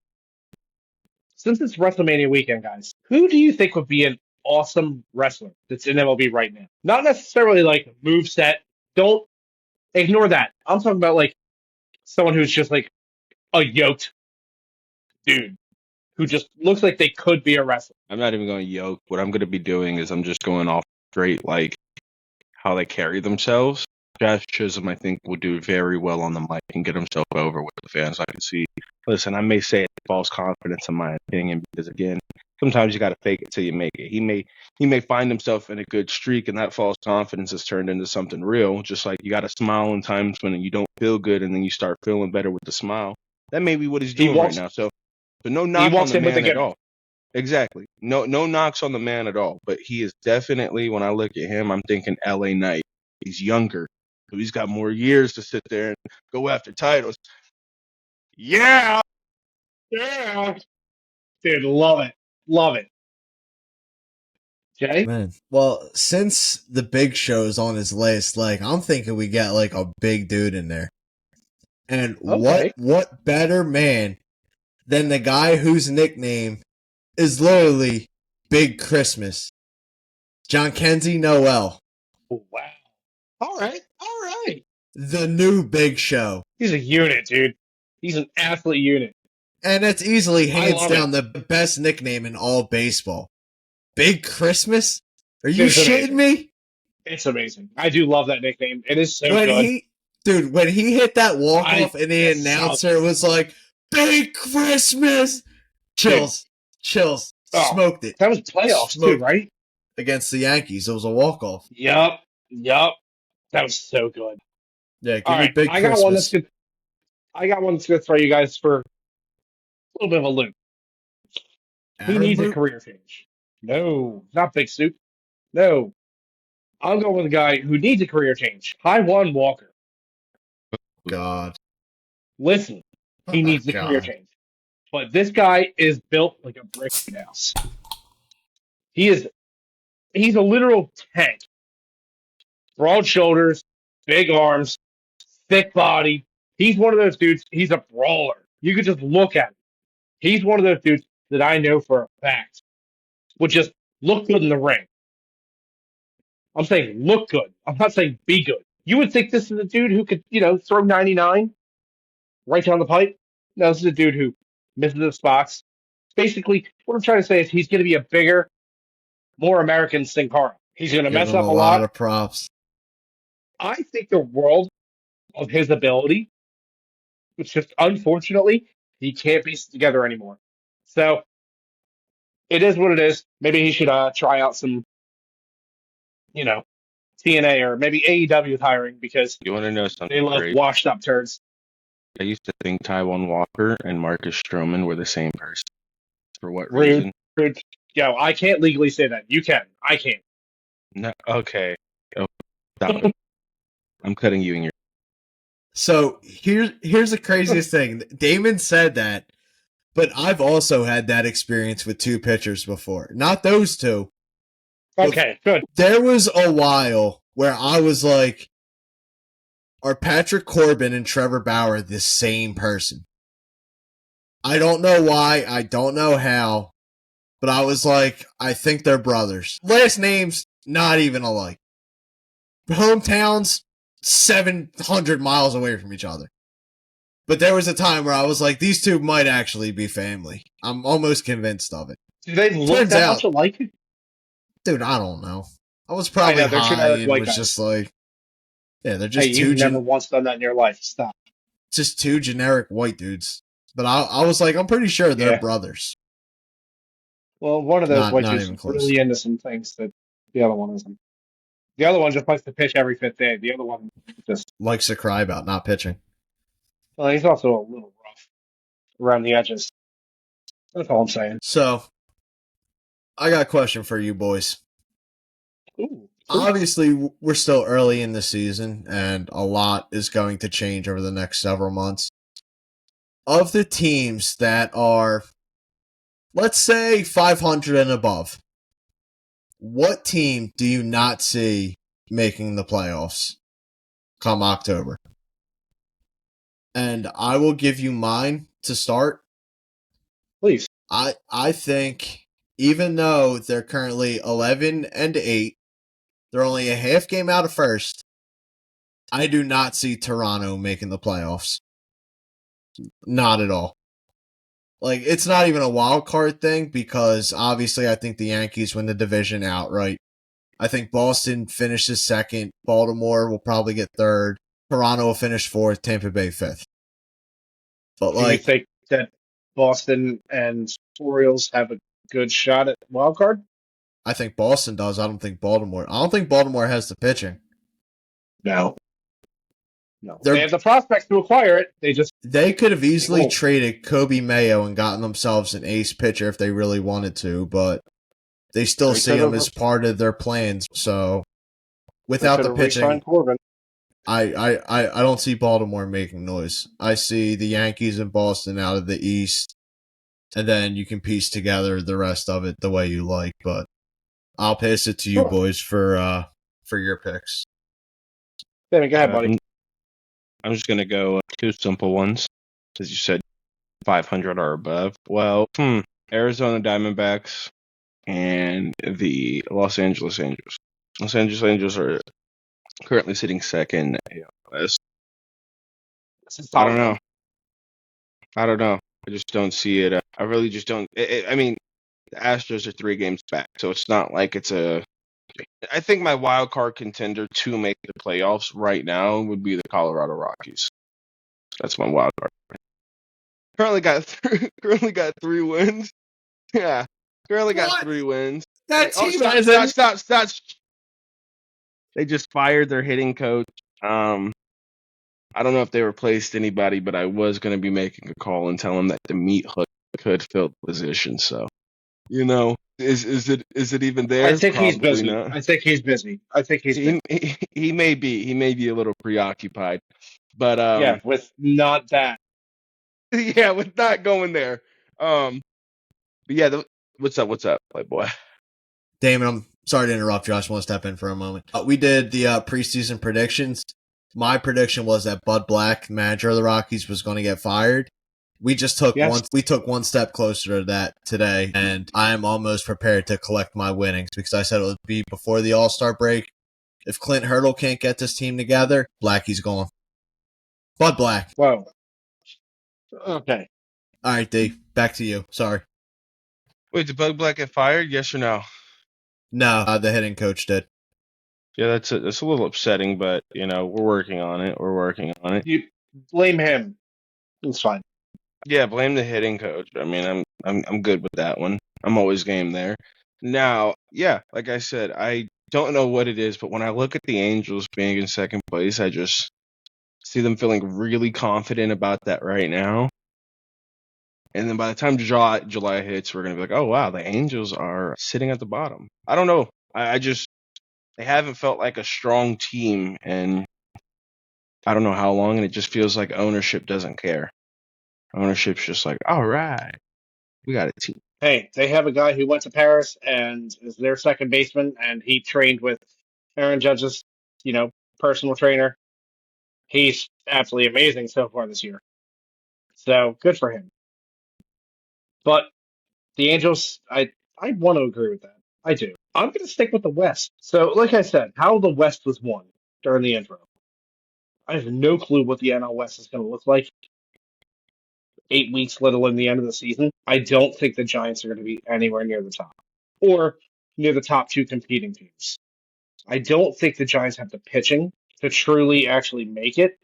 Speaker 1: Since it's WrestleMania weekend, guys, who do you think would be an awesome wrestler that's in MLB right now? Not necessarily like moveset. Don't ignore that. I'm talking about like someone who's just like a yoked dude who just looks like they could be a wrestler.
Speaker 3: I'm not even going to yoke. What I'm going to be doing is I'm just going off straight like how they carry themselves. Josh Chisholm, I think, will do very well on the mic and get himself over with the fans. I can see. Listen, I may say it's false confidence in my opinion because again, sometimes you got to fake it till you make it. He may find himself in a good streak, and that false confidence has turned into something real. Just like you got to smile in times when you don't feel good, and then you start feeling better with the smile. That may be what he's doing right now. So no knock on the man at all. Exactly. No knocks on the man at all. But he is definitely, when I look at him, I'm thinking LA Knight. He's younger. So he's got more years to sit there and go after titles.
Speaker 1: Yeah. Yeah. Dude, love it. Love it. Jay?
Speaker 2: Man. Well, since the Big Show's on his list, like, I'm thinking we get, like, a big dude in there. And
Speaker 1: Okay.
Speaker 2: what better man than the guy whose nickname is literally Big Christmas? John Kenzie Noel.
Speaker 1: Oh, wow. All right. All right.
Speaker 2: The new Big Show.
Speaker 1: He's a unit, dude. He's an athlete unit.
Speaker 2: And it's easily
Speaker 1: I
Speaker 2: hands
Speaker 1: love
Speaker 2: down the best nickname in all baseball. Big Christmas? Are you
Speaker 1: It's
Speaker 2: shitting
Speaker 1: amazing.
Speaker 2: me?
Speaker 1: It's amazing. I do love that nickname. It is so
Speaker 2: When
Speaker 1: good.
Speaker 2: when he hit that walk-off and the
Speaker 1: it's
Speaker 2: announcer was like, Big Christmas! Chills.
Speaker 1: Oh,
Speaker 2: Smoked it.
Speaker 1: that was playoffs too, right?
Speaker 2: Against the Yankees. It was a walk-off.
Speaker 1: Yup. That was so good.
Speaker 2: Yeah, give
Speaker 1: All
Speaker 2: me
Speaker 1: right,
Speaker 2: Big Christmas.
Speaker 1: I got one that's good to throw you guys for a little bit of a loop. Who
Speaker 2: Aaron
Speaker 1: needs a
Speaker 2: Boot?
Speaker 1: career change? No, not Big Soup. No, I'm going with a guy who needs a career change. Taiwan Walker.
Speaker 2: God.
Speaker 1: Listen, he needs the career
Speaker 2: God.
Speaker 1: change, but this guy is built like a brick house. He's a literal tank. Broad shoulders, big arms, thick body. He's one of those dudes. He's a brawler. You could just look at him. He's one of those dudes that I know for a fact would just look good in the ring. I'm saying look good. I'm not saying be good. You would think this is a dude who could, throw 99 right down the pipe. No, this is a dude who misses the spots. Basically, what I'm trying to say is he's going to be a bigger, more American Sin Cara. He's going to
Speaker 2: Give
Speaker 1: mess
Speaker 2: him
Speaker 1: up
Speaker 2: a
Speaker 1: a
Speaker 2: lot
Speaker 1: lot.
Speaker 2: of props.
Speaker 1: I think the world of his ability. It's just unfortunately he can't piece it together anymore. So it is what it is. Maybe he should try out some, TNA or maybe AEW with hiring because
Speaker 3: You want to know
Speaker 1: they
Speaker 3: something
Speaker 1: love
Speaker 3: great?
Speaker 1: washed up turds.
Speaker 3: I used to think Taiwan Walker and Marcus Stroman were the same person. For what
Speaker 1: Rude,
Speaker 3: reason?
Speaker 1: rude. Yo, I can't legally say that. You can. I can't.
Speaker 3: No. Okay. Oh, stop it. I'm cutting you in your.
Speaker 2: So here's the craziest thing. Damon said that, but I've also had that experience with two pitchers before. Not those two.
Speaker 1: Okay, good.
Speaker 2: There was a while where I was like, are Patrick Corbin and Trevor Bauer the same person? I don't know why. I don't know how. But I was like, I think they're brothers. Last names, not even alike. Hometowns, 700 miles away from each other. But there was a time where I was like, these two might actually be family. I'm almost convinced of it.
Speaker 1: Do they look
Speaker 2: Turns
Speaker 1: that
Speaker 2: out,
Speaker 1: much alike?
Speaker 2: dude, I don't know. I was probably
Speaker 1: they're
Speaker 2: high
Speaker 1: generic
Speaker 2: and
Speaker 1: white
Speaker 2: was
Speaker 1: guys.
Speaker 2: just like, yeah, they're
Speaker 1: Hey,
Speaker 2: just
Speaker 1: you've never once done that in your life. Stop.
Speaker 2: just two generic white dudes. But I was like, I'm pretty sure they're
Speaker 1: Yeah.
Speaker 2: brothers.
Speaker 1: Well, one of those white
Speaker 2: Not
Speaker 1: dudes
Speaker 2: even
Speaker 1: is
Speaker 2: close.
Speaker 1: really into some things that the other one isn't. The other one just likes to pitch every fifth day. The other one just,
Speaker 2: Likes to cry about not pitching.
Speaker 1: well, he's also a little rough around the edges. That's all I'm saying.
Speaker 2: So, I got a question for you boys.
Speaker 1: Ooh,
Speaker 2: Obviously, we're still early in the season, and a lot is going to change over the next several months. Of the teams that are, let's say, 500 and above, what team do you not see making the playoffs come October? And I will give you mine to start.
Speaker 1: please.
Speaker 2: I think, even though they're currently 11-8, they're only a half game out of first, I do not see Toronto making the playoffs. Not at all. Like, it's not even a wild card thing because obviously I think the Yankees win the division outright. I think Boston finishes second. Baltimore will probably get third. Toronto will finish fourth. Tampa Bay fifth. But
Speaker 1: Do you think that Boston and Orioles have a good shot at wild card?
Speaker 2: I think Boston does. I don't think Baltimore. I don't think Baltimore has the pitching.
Speaker 1: No. They have the prospects to acquire it.
Speaker 2: They could have easily
Speaker 1: won't.
Speaker 2: traded Kobe Mayo and gotten themselves an ace pitcher if they really wanted to, but they still
Speaker 1: They
Speaker 2: see
Speaker 1: could
Speaker 2: him
Speaker 1: have-
Speaker 2: as part of their plans. So
Speaker 1: They
Speaker 2: without
Speaker 1: could
Speaker 2: the
Speaker 1: have re-signed
Speaker 2: pitching,
Speaker 1: Corbin.
Speaker 2: I don't see Baltimore making noise. I see the Yankees and Boston out of the East, and then you can piece together the rest of it the way you like. But I'll pass it to you
Speaker 1: Sure.
Speaker 2: boys for your picks.
Speaker 1: Damon, go ahead, buddy.
Speaker 3: I'm just gonna go two simple ones, as you said, 500 or above. Well, Arizona Diamondbacks and the Los Angeles Angels. Los Angeles Angels are currently sitting second in the AL West.
Speaker 1: This is
Speaker 3: I don't
Speaker 1: solid
Speaker 3: know.
Speaker 1: one.
Speaker 3: I don't know. I just don't see it. I really just don't. I mean, the Astros are 3 games back, so it's not like it's a. I think my wild card contender to make the playoffs right now would be the Colorado Rockies. That's my wild card. Currently got 3 wins. Yeah, currently got
Speaker 2: What?
Speaker 3: 3 wins.
Speaker 2: That team
Speaker 3: Stop. They just fired their hitting coach. I don't know if they replaced anybody, but I was going to be making a call and tell them that the meat hook could fill the position. So, is it even
Speaker 1: I
Speaker 3: there?
Speaker 1: think he's
Speaker 3: Probably
Speaker 1: busy.
Speaker 3: not.
Speaker 1: I think he's busy.
Speaker 3: He may be a little preoccupied, but
Speaker 1: Yeah, with not that.
Speaker 3: yeah, with not going there. But yeah, what's up, Playboy?
Speaker 2: Damon, I'm sorry to interrupt you. I just want to step in for a moment. We did the preseason predictions. My prediction was that Bud Black, manager of the Rockies, was going to get fired. We just took one step closer to that today, and I am almost prepared to collect my winnings because I said it would be before the All-Star break. If Clint Hurdle can't get this team together, Blackie's gone. Bud Black.
Speaker 1: Whoa. Okay.
Speaker 2: All right, D. Back to you. Sorry.
Speaker 3: Wait, did Bud Black get fired? Yes or no?
Speaker 2: No, the hitting coach did.
Speaker 3: Yeah, that's a little upsetting, but we're working on it.
Speaker 1: You blame him. It's fine.
Speaker 3: Yeah, blame the hitting coach. I mean, I'm good with that one. I'm always game there. Now, yeah, like I said, I don't know what it is, but when I look at the Angels being in second place, I just see them feeling really confident about that right now. And then by the time July hits, we're gonna be like, oh wow, the Angels are sitting at the bottom. I don't know. I just they haven't felt like a strong team, and I don't know how long, and it just feels like ownership doesn't care. Ownership's just like, all right, we got a team.
Speaker 1: Hey, they have a guy who went to Paris and is their second baseman, and he trained with Aaron Judge's, personal trainer. He's absolutely amazing so far this year. So good for him. But the Angels, I want to agree with that. I do. I'm going to stick with the West. So, like I said, how the West was won during the intro. I have no clue what the NL West is going to look like 8 weeks, let alone the end of the season. I don't think the Giants are going to be anywhere near the top or near the top two competing teams. I don't think the Giants have the pitching to truly actually make it.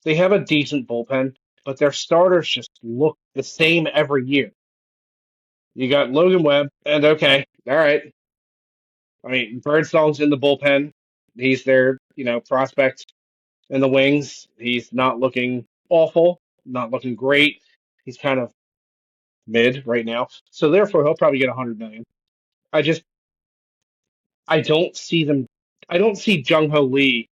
Speaker 1: They have a decent bullpen, but their starters just look the same every year. You got Logan Webb, and okay, all right. I mean, Birdsong's in the bullpen. He's their, prospect in the wings. He's not looking awful, not looking great. He's kind of mid right now. So therefore, he'll probably get 100 million. I don't see them. I don't see Jung Ho Lee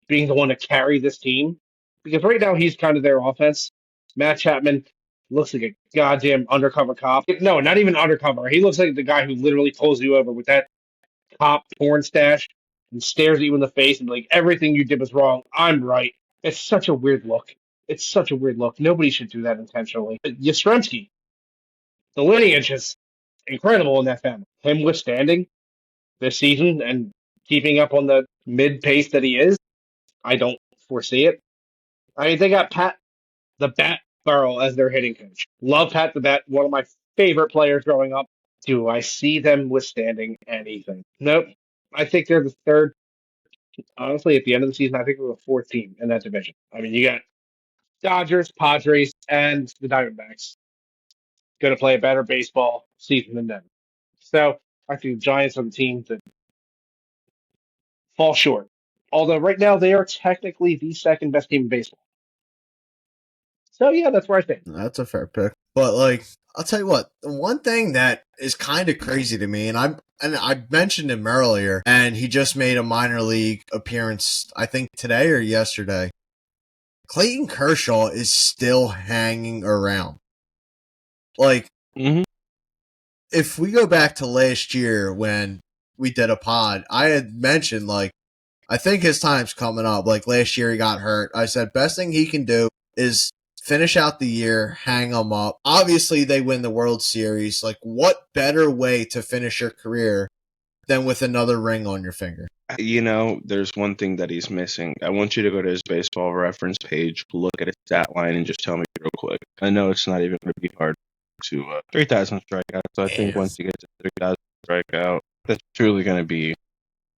Speaker 1: being the one to carry this team because right now he's kind of their offense. Matt Chapman looks like a goddamn undercover cop. No, not even undercover. He looks like the guy who literally pulls you over with that cop porn stash and stares at you in the face and like everything you did was wrong. I'm right. It's such a weird look. It's such a weird look. Nobody should do that intentionally. Yastrzemski, the lineage is incredible in that family. Him withstanding this season and keeping up on the mid pace that he is, I don't foresee it. I mean, they got Pat the Bat Burrow as their hitting coach. Love Pat the Bat, one of my favorite players growing up. Do I see them withstanding anything? Nope. I think they're the third. Honestly, at the end of the season, I think they're the fourth team in that division. I mean, you got Dodgers, Padres, and the Diamondbacks going to play a better baseball season than them. So I think the Giants are the team that fall short. Although right now they are technically the second best team in baseball. So yeah, that's where I stand.
Speaker 2: That's a fair pick. But I'll tell you what, the one thing that is kind of crazy to me, and and I mentioned him earlier, and he just made a minor league appearance, I think today or yesterday. Clayton Kershaw is still hanging around. Like, if we go back to last year when we did a pod, I had mentioned, like, I think his time's coming up. Like, last year he got hurt. I said, best thing he can do is finish out the year, hang him up. Obviously, they win the World Series. Like, what better way to finish your career than with another ring on your finger?
Speaker 3: You know, there's one thing that he's missing. I want you to go to his baseball reference page, look at his stat line, and just tell me real quick. I know it's not even going to be hard to 3,000 strikeouts. So I think once he gets to 3,000 strikeout, that's truly going to be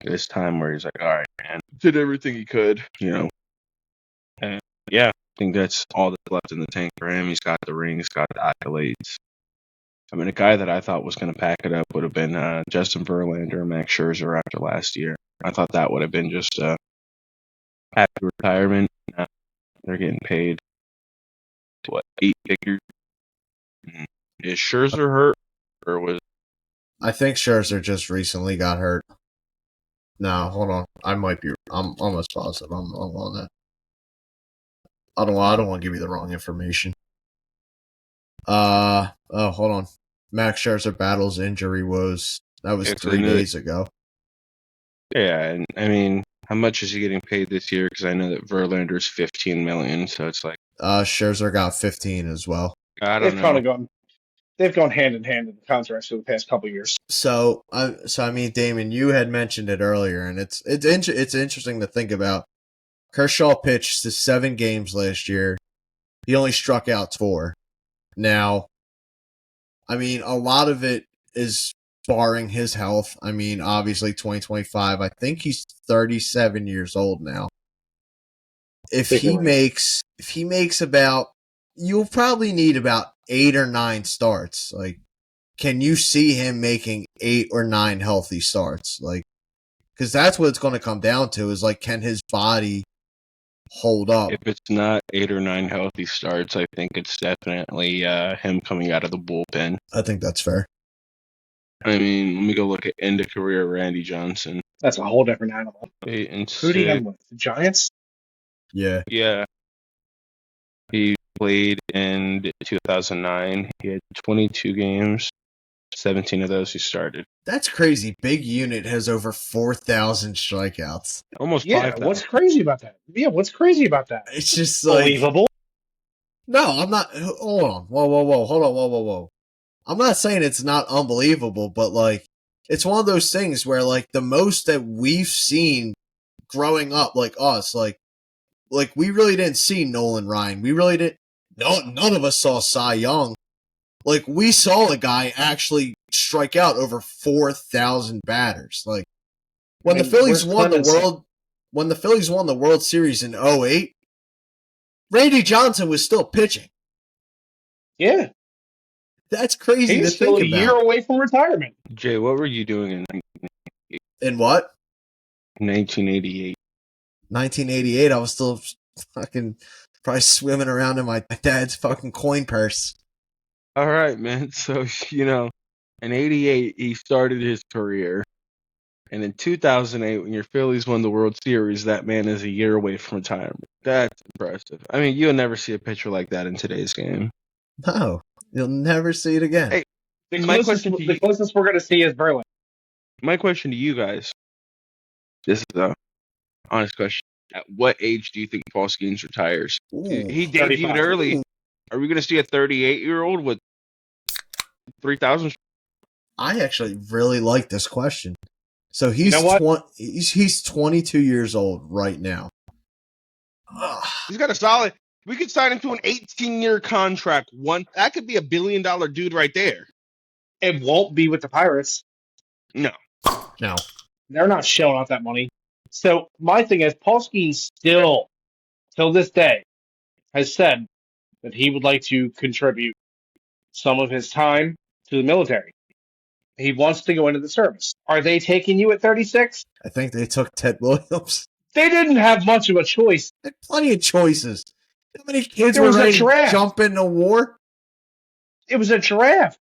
Speaker 3: this time where he's like, all right, man, did everything he could, you know. And yeah, I think that's all that's left in the tank for him. He's got the ring, he's got the accolades. I mean, a guy that I thought was going to pack it up would have been Justin Verlander or Max Scherzer after last year. I thought that would have been just a happy retirement. They're getting paid, what, 8 figures? Is Scherzer hurt, or was?
Speaker 2: I think Scherzer just recently got hurt. No, hold on. I might be. I'm almost positive. I'm on that. I don't want to give you the wrong information. Oh, hold on. Max Scherzer battles injury woes. That was 3 days ago.
Speaker 3: Yeah, and I mean, how much is he getting paid this year? Because I know that Verlander's $15 million, so it's like
Speaker 2: Scherzer got 15 as well.
Speaker 3: I don't know.
Speaker 1: They've gone hand in hand in the contracts for the past couple of years.
Speaker 2: So I mean, Damon, you had mentioned it earlier, and it's interesting to think about. Kershaw pitched to 7 games last year. He only struck out 4. Now, I mean, a lot of it is barring his health. I mean, obviously 2025. I think he's 37 years old now. If he makes about, you'll probably need about 8 or 9 starts. Like, can you see him making 8 or 9 healthy starts? Like, because that's what it's going to come down to is, like, can his body hold up?
Speaker 3: If it's not 8 or 9 healthy starts, I think it's definitely him coming out of the bullpen.
Speaker 2: I think that's fair.
Speaker 3: I mean, let me go look at end of career Randy Johnson.
Speaker 1: That's a whole different animal.
Speaker 3: 8 and 6.
Speaker 1: Who do you have with? The Giants?
Speaker 2: Yeah.
Speaker 3: Yeah. He played in 2009. He had 22 games. 17 of those he started.
Speaker 2: That's crazy. Big Unit has over 4,000 strikeouts.
Speaker 3: Almost
Speaker 1: 5,000. What's crazy about that? Yeah, what's crazy about that?
Speaker 2: It's just like...
Speaker 1: Believable.
Speaker 2: No, I'm not... Hold on. Whoa. Hold on, whoa. I'm not saying it's not unbelievable, but, like, it's one of those things where, like, the most that we've seen growing up, like us, like we really didn't see Nolan Ryan. We really didn't... None of us saw Cy Young. Like, we saw a guy actually strike out over 4,000 batters. Like, when the Phillies won the World Series in 2008, Randy Johnson was still pitching.
Speaker 1: Yeah.
Speaker 2: That's crazy to think about. He's
Speaker 1: still a year away from retirement.
Speaker 3: Jay, what were you doing in 1988?
Speaker 2: In what?
Speaker 3: 1988.
Speaker 2: 1988, I was still fucking probably swimming around in my dad's fucking coin purse.
Speaker 3: All right, man. So, you know, in 88, he started his career. And in 2008, when your Phillies won the World Series, that man is a year away from retirement. That's impressive. I mean, you'll never see a pitcher like that in today's game.
Speaker 2: No, you'll never see it again.
Speaker 3: Hey,
Speaker 1: the closest we're going to see is Verlander.
Speaker 3: My question to you guys, this is a honest question. At what age do you think Paul Skeenes retires?
Speaker 2: Ooh,
Speaker 3: he debuted early. Ooh. Are we going to see a 38-year-old with 3,000?
Speaker 2: I actually really like this question. So he's he's 22 years old right now.
Speaker 3: He's got a solid. We could sign him to an 18-year contract. That could be $1 billion dude right there.
Speaker 1: It won't be with the Pirates.
Speaker 3: No.
Speaker 1: They're not shelling out that money. So my thing is, Paul Skeenes still, till this day, has said that he would like to contribute some of his time to the military. He wants to go into the service. Are they taking you at 36?
Speaker 2: I think they took Ted Williams.
Speaker 1: They didn't have much of a choice.
Speaker 2: They had plenty of choices. How many kids were ready to jump into war?
Speaker 1: It was a draft.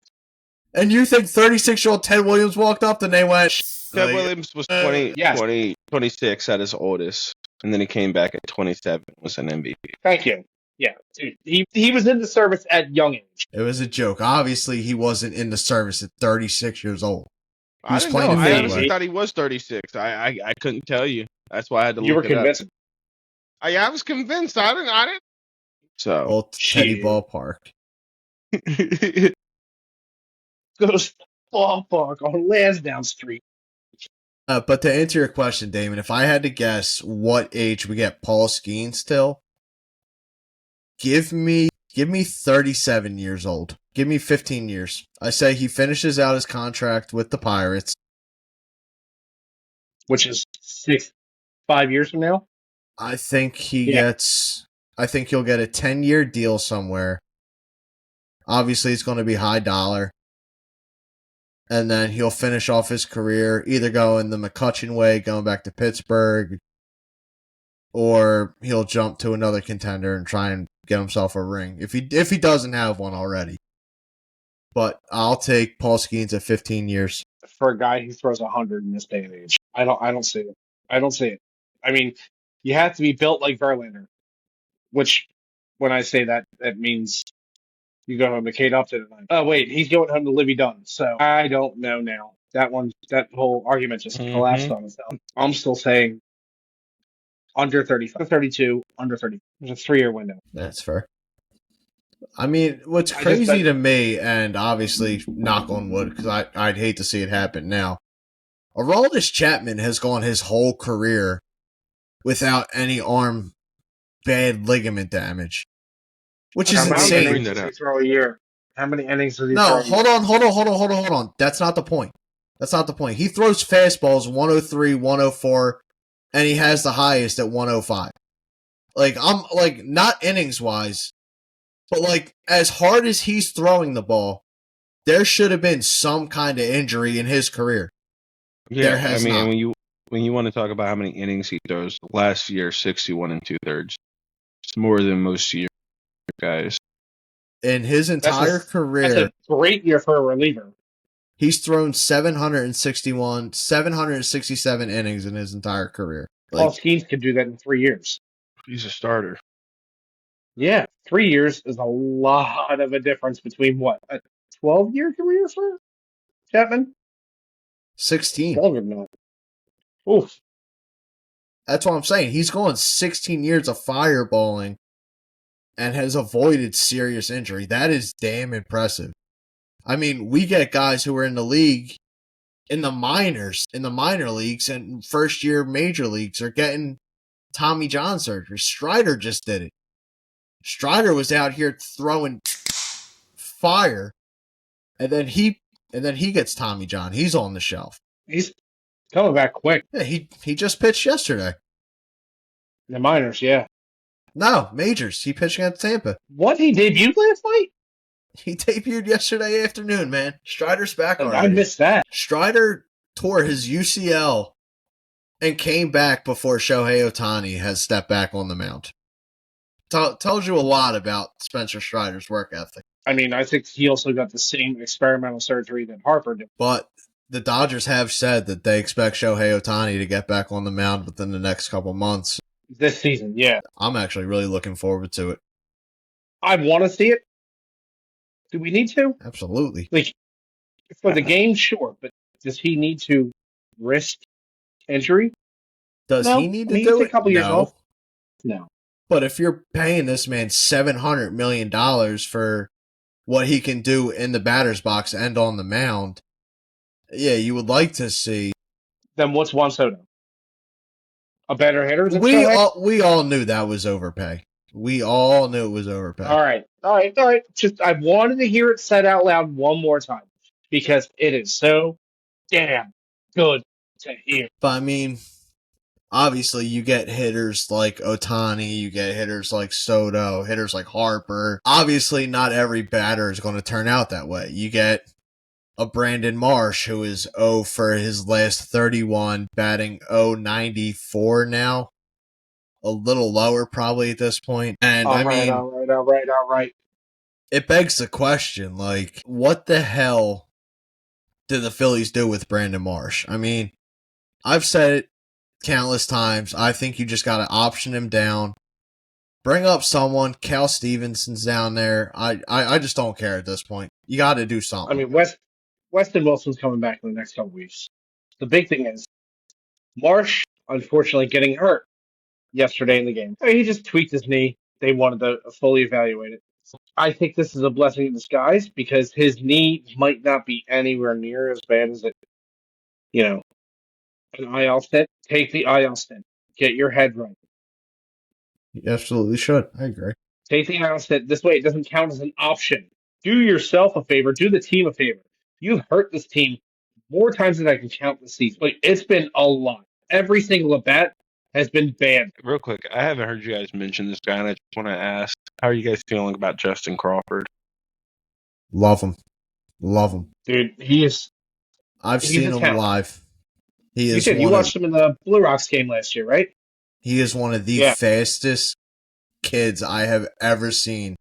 Speaker 2: And you think 36-year-old Ted Williams walked up and they went...
Speaker 3: Ted Williams was 20,
Speaker 1: yes.
Speaker 3: 26 at his oldest, and then he came back at 27, was an MVP.
Speaker 1: Thank you. Yeah, dude, he was in the service at young age.
Speaker 2: It was a joke. Obviously, he wasn't in the service at 36 years old. He
Speaker 3: I
Speaker 2: was
Speaker 3: didn't
Speaker 2: playing
Speaker 3: know.
Speaker 2: in
Speaker 3: I
Speaker 2: Midway.
Speaker 3: honestly thought he was 36. I couldn't tell you. That's why I had to
Speaker 1: You were
Speaker 3: look it up.
Speaker 1: convincing.
Speaker 3: I was convinced. I didn't. So.
Speaker 2: Old Teddy
Speaker 1: Shit.
Speaker 2: Ballpark.
Speaker 1: Goes ballpark on Lansdowne Street.
Speaker 2: But to answer your question, Damon, if I had to guess what age we get Paul Skeenes till, give me 37 years old. Give me 15 years. I say he finishes out his contract with the Pirates.
Speaker 1: Which is 5 years from now?
Speaker 2: I think he'll get a 10-year deal somewhere. Obviously, it's going to be high dollar. And then he'll finish off his career either going the McCutchen way, going back to Pittsburgh, or he'll jump to another contender and try and get himself a ring if he doesn't have one already. But I'll take Paul Skeenes at 15 years.
Speaker 1: For a guy who throws 100 in this day and age, I don't see it. I don't see it. I mean, you have to be built like Verlander, which, when I say that, that means you go home to Kate Upton tonight. Oh wait, he's going home to Livy Dunn. So I don't know now. That whole argument just collapsed on itself. I'm still saying under 35, 32, under 30. There's a 3-year window.
Speaker 2: That's fair. I mean, what's crazy to me, and obviously knock on wood, because I'd hate to see it happen now, Aroldis Chapman has gone his whole career without any arm bad ligament damage, which is insane.
Speaker 1: How many innings does he throw a year? How many innings does he throw
Speaker 2: No,
Speaker 1: a year?
Speaker 2: hold on. That's not the point. He throws fastballs 103, 104, and he has the highest at 105. I'm not innings wise, but as hard as he's throwing the ball, there should have been some kind of injury in his career.
Speaker 3: Yeah, and when you want to talk about how many innings he throws, last year 61 2/3. It's more than most year guys.
Speaker 2: In his entire career,
Speaker 1: that's a great year for a reliever.
Speaker 2: He's thrown 767 innings in his entire career.
Speaker 1: Paul Skeenes could do that in 3 years.
Speaker 3: He's a starter.
Speaker 1: Yeah, 3 years is a lot of a difference between what, a 12-year career for Chapman?
Speaker 2: 16.
Speaker 1: 12 or not. Oof.
Speaker 2: That's what I'm saying. He's gone 16 years of fireballing and has avoided serious injury. That is damn impressive. I mean, we get guys who are in the league, in the minor leagues, and first-year major leagues are getting Tommy John surgery. Strider just did it. Strider was out here throwing fire, and then he gets Tommy John. He's on the shelf.
Speaker 1: He's coming back quick.
Speaker 2: Yeah, he just pitched yesterday.
Speaker 1: The minors, yeah.
Speaker 2: No, majors. He pitched against Tampa.
Speaker 1: What? He debuted last night?
Speaker 2: He debuted yesterday afternoon, man. Strider's back already.
Speaker 1: I missed that.
Speaker 2: Strider tore his UCL and came back before Shohei Ohtani has stepped back on the mound. Tells you a lot about Spencer Strider's work ethic.
Speaker 1: I mean, I think he also got the same experimental surgery that Harper did.
Speaker 2: But the Dodgers have said that they expect Shohei Ohtani to get back on the mound within the next couple months.
Speaker 1: This season, yeah.
Speaker 2: I'm actually really looking forward to it.
Speaker 1: I want to see it. Do we need to?
Speaker 2: Absolutely.
Speaker 1: For the game, sure. But does he need to risk injury?
Speaker 2: Does he need to do it?
Speaker 1: A couple years off? No.
Speaker 2: But if you're paying this man $700 million for what he can do in the batter's box and on the mound, yeah, you would like to see.
Speaker 1: Then what's Juan Soto? A better hitter than
Speaker 2: we
Speaker 1: Shohei?
Speaker 2: all knew that was overpay. We all knew it was overpay.
Speaker 1: All right. Just I wanted to hear it said out loud one more time because it is so damn good to hear.
Speaker 2: But I mean, obviously you get hitters like Ohtani, you get hitters like Soto, hitters like Harper. Obviously not every batter is going to turn out that way. You get a Brandon Marsh who is 0 for his last 31, batting 0.94 now. A little lower probably at this point. And
Speaker 1: all right.
Speaker 2: it begs the question, what the hell did the Phillies do with Brandon Marsh? I mean, I've said it countless times. I think you just got to option him down. Bring up someone. Cal Stevenson's down there. I just don't care at this point. You got to do something.
Speaker 1: I mean, Weston Wilson's coming back in the next couple weeks. The big thing is Marsh, unfortunately, getting hurt yesterday in the game. I mean, he just tweaked his knee. They wanted to fully evaluate it. I think this is a blessing in disguise because his knee might not be anywhere near as bad as it, an IL stint. Take the IL stint. Get your head right.
Speaker 2: You absolutely should. I agree.
Speaker 1: Take the IL stint. This way it doesn't count as an option. Do yourself a favor. Do the team a favor. You've hurt this team more times than I can count this season. Like, it's been a lot. Every single at bat has been bad.
Speaker 3: Real quick, I haven't heard you guys mention this guy, and I just want to ask, how are you guys feeling about Justin Crawford?
Speaker 2: Love him. Love him.
Speaker 1: Dude,
Speaker 2: I've
Speaker 1: he's
Speaker 2: seen
Speaker 1: a
Speaker 2: him
Speaker 1: talent.
Speaker 2: live. He
Speaker 1: You
Speaker 2: is
Speaker 1: did. You watched him in the Blue Rocks game last year, right?
Speaker 2: He is one of the fastest kids I have ever seen.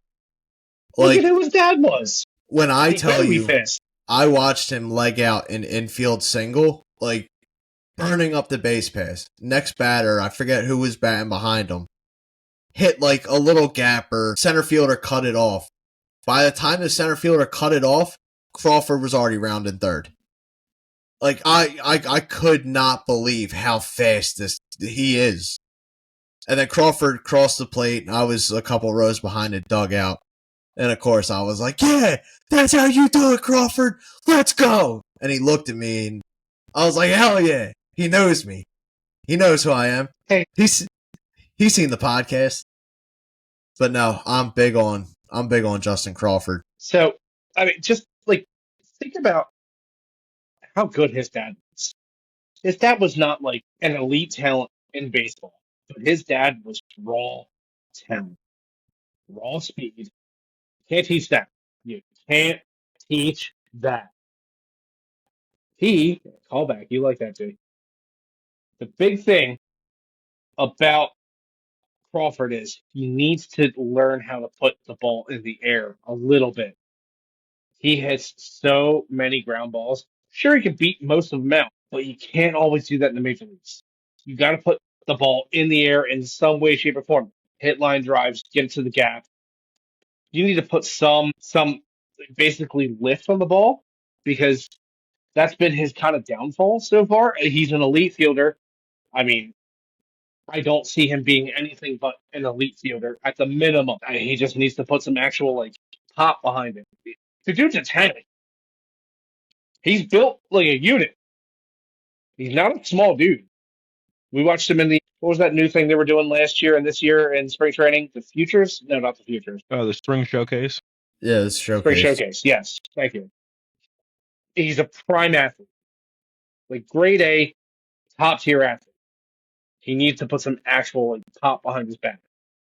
Speaker 1: Look at who his dad was.
Speaker 2: When I tell you,
Speaker 1: fast.
Speaker 2: I watched him leg out an infield single, like burning up the base pass. Next batter, I forget who was batting behind him, hit like a little gapper. Center fielder cut it off. By the time the center fielder cut it off, Crawford was already rounding third. Like, I could not believe how fast he is. And then Crawford crossed the plate, and I was a couple rows behind the dugout. And of course, I was like, yeah, that's how you do it, Crawford. Let's go. And he looked at me, and I was like, hell yeah. He knows me. He knows who I am.
Speaker 1: Hey.
Speaker 2: He's seen the podcast. But no, I'm big on Justin Crawford.
Speaker 1: So, I mean, just like think about how good his dad was. His dad was not like an elite talent in baseball, but his dad was raw talent, raw speed. Can't teach that. You can't teach that. Callback, you like that, Jay. The big thing about Crawford is he needs to learn how to put the ball in the air a little bit. He hits so many ground balls. Sure, he can beat most of them out, but you can't always do that in the major leagues. You got to put the ball in the air in some way, shape, or form. Hit line drives, get it to the gap. You need to put some basically lift on the ball because that's been his kind of downfall so far. He's an elite fielder. I mean, I don't see him being anything but an elite fielder at the minimum. He just needs to put some actual like pop behind him. The dude's a tank. He's built like a unit. He's not a small dude. We watched him in what was that new thing they were doing last year and this year in spring training? The Futures? No, not the Futures.
Speaker 3: Oh, the Spring Showcase?
Speaker 2: Yeah, it's showcase.
Speaker 1: Spring Showcase, yes. Thank you. He's a prime athlete. Like grade A, top tier athlete. He needs to put some actual like pop behind his back.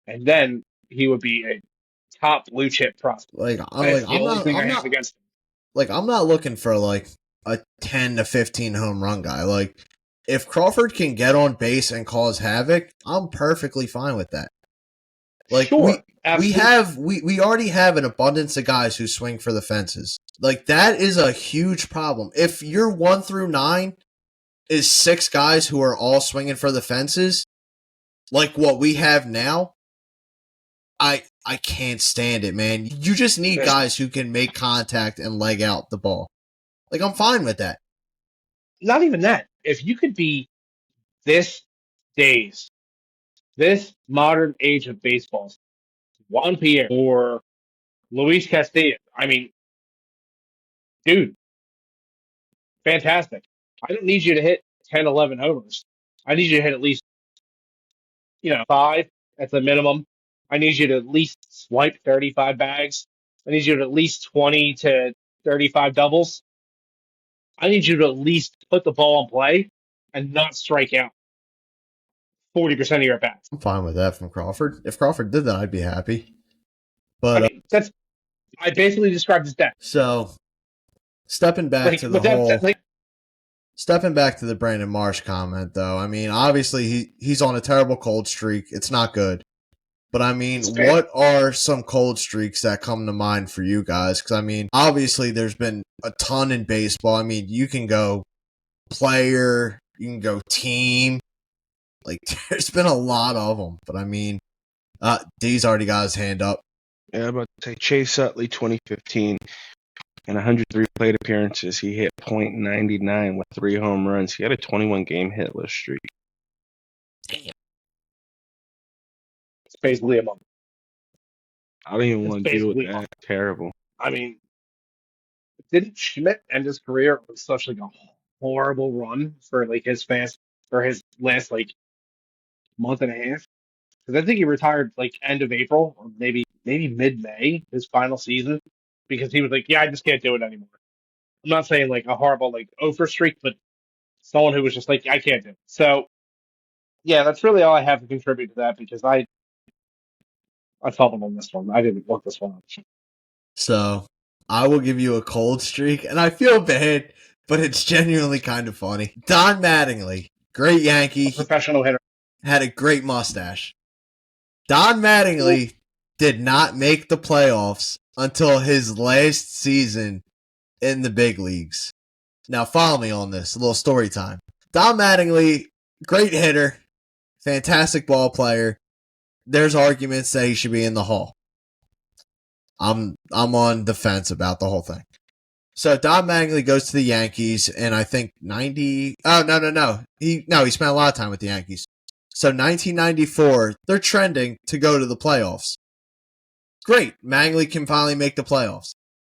Speaker 1: And then he would be a top blue chip prospect.
Speaker 2: I'm not looking for like a 10 to 15 home run guy. Like, if Crawford can get on base and cause havoc, I'm perfectly fine with that. Like,
Speaker 1: sure,
Speaker 2: we already have an abundance of guys who swing for the fences. Like, that is a huge problem. If your 1 through 9 is 6 guys who are all swinging for the fences, like what we have now, I can't stand it, man. You just need guys who can make contact and leg out the ball. Like, I'm fine with that.
Speaker 1: Not even that. If you could be this modern age of baseball, Juan Pierre or Luis Castillo, I mean, dude, fantastic. I don't need you to hit 10, 11 homers. I need you to hit at least, 5 at the minimum. I need you to at least swipe 35 bags. I need you to at least 20 to 35 doubles. I need you to at least put the ball in play and not strike out 40% of your at-bats.
Speaker 2: I'm fine with that from Crawford. If Crawford did that, I'd be happy. But
Speaker 1: I basically described his deck.
Speaker 2: So, stepping back to the Brandon Marsh comment, though, I mean, obviously he's on a terrible cold streak. It's not good. But, I mean, what are some cold streaks that come to mind for you guys? Because, I mean, obviously there's been a ton in baseball. I mean, you can go player, you can go team. Like, there's been a lot of them. But I mean, D's already got his hand up.
Speaker 3: Yeah, I'm about to say Chase Utley, 2015. In 103 plate appearances, he hit .99 with 3 home runs. He had a 21-game hitless streak.
Speaker 1: It's basically a month.
Speaker 3: I don't even
Speaker 1: It's
Speaker 3: want to deal with
Speaker 1: basically
Speaker 3: that. Terrible.
Speaker 1: I mean, didn't Schmidt end his career with such like a horrible run for like his last like month and a half? Because I think he retired like end of April or maybe mid May, his final season, because he was like, yeah, I just can't do it anymore. I'm not saying like a horrible like over streak, but someone who was just like, I can't do it. So yeah, that's really all I have to contribute to that because I felt him on this one. I didn't look this one up.
Speaker 2: So I will give you a cold streak, and I feel bad, but it's genuinely kind of funny. Don Mattingly, great Yankee,
Speaker 1: Professional hitter.
Speaker 2: had a great mustache. Don Mattingly did not make the playoffs until his last season in the big leagues. Now follow me on this, a little story time. Don Mattingly, great hitter, fantastic ball player. There's arguments that he should be in the Hall. I'm on the fence about the whole thing. So Don Mattingly goes to the Yankees, and I think 90. Oh no. He spent a lot of time with the Yankees. So 1994, they're trending to go to the playoffs. Great, Mattingly can finally make the playoffs.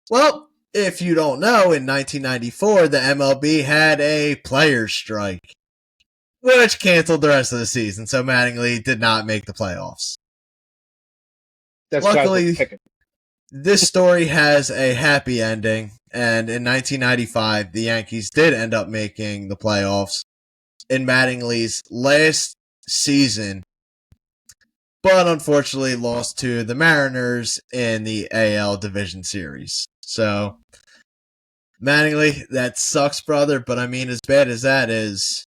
Speaker 2: Well, if you don't know, in 1994, the MLB had a players' strike, which canceled the rest of the season. So Mattingly did not make the playoffs.
Speaker 1: That's
Speaker 2: Luckily, this story has a happy ending, and in 1995, the Yankees did end up making the playoffs in Mattingly's last season, but unfortunately lost to the Mariners in the AL Division Series. So, Mattingly, that sucks, brother, but I mean, as bad as that is,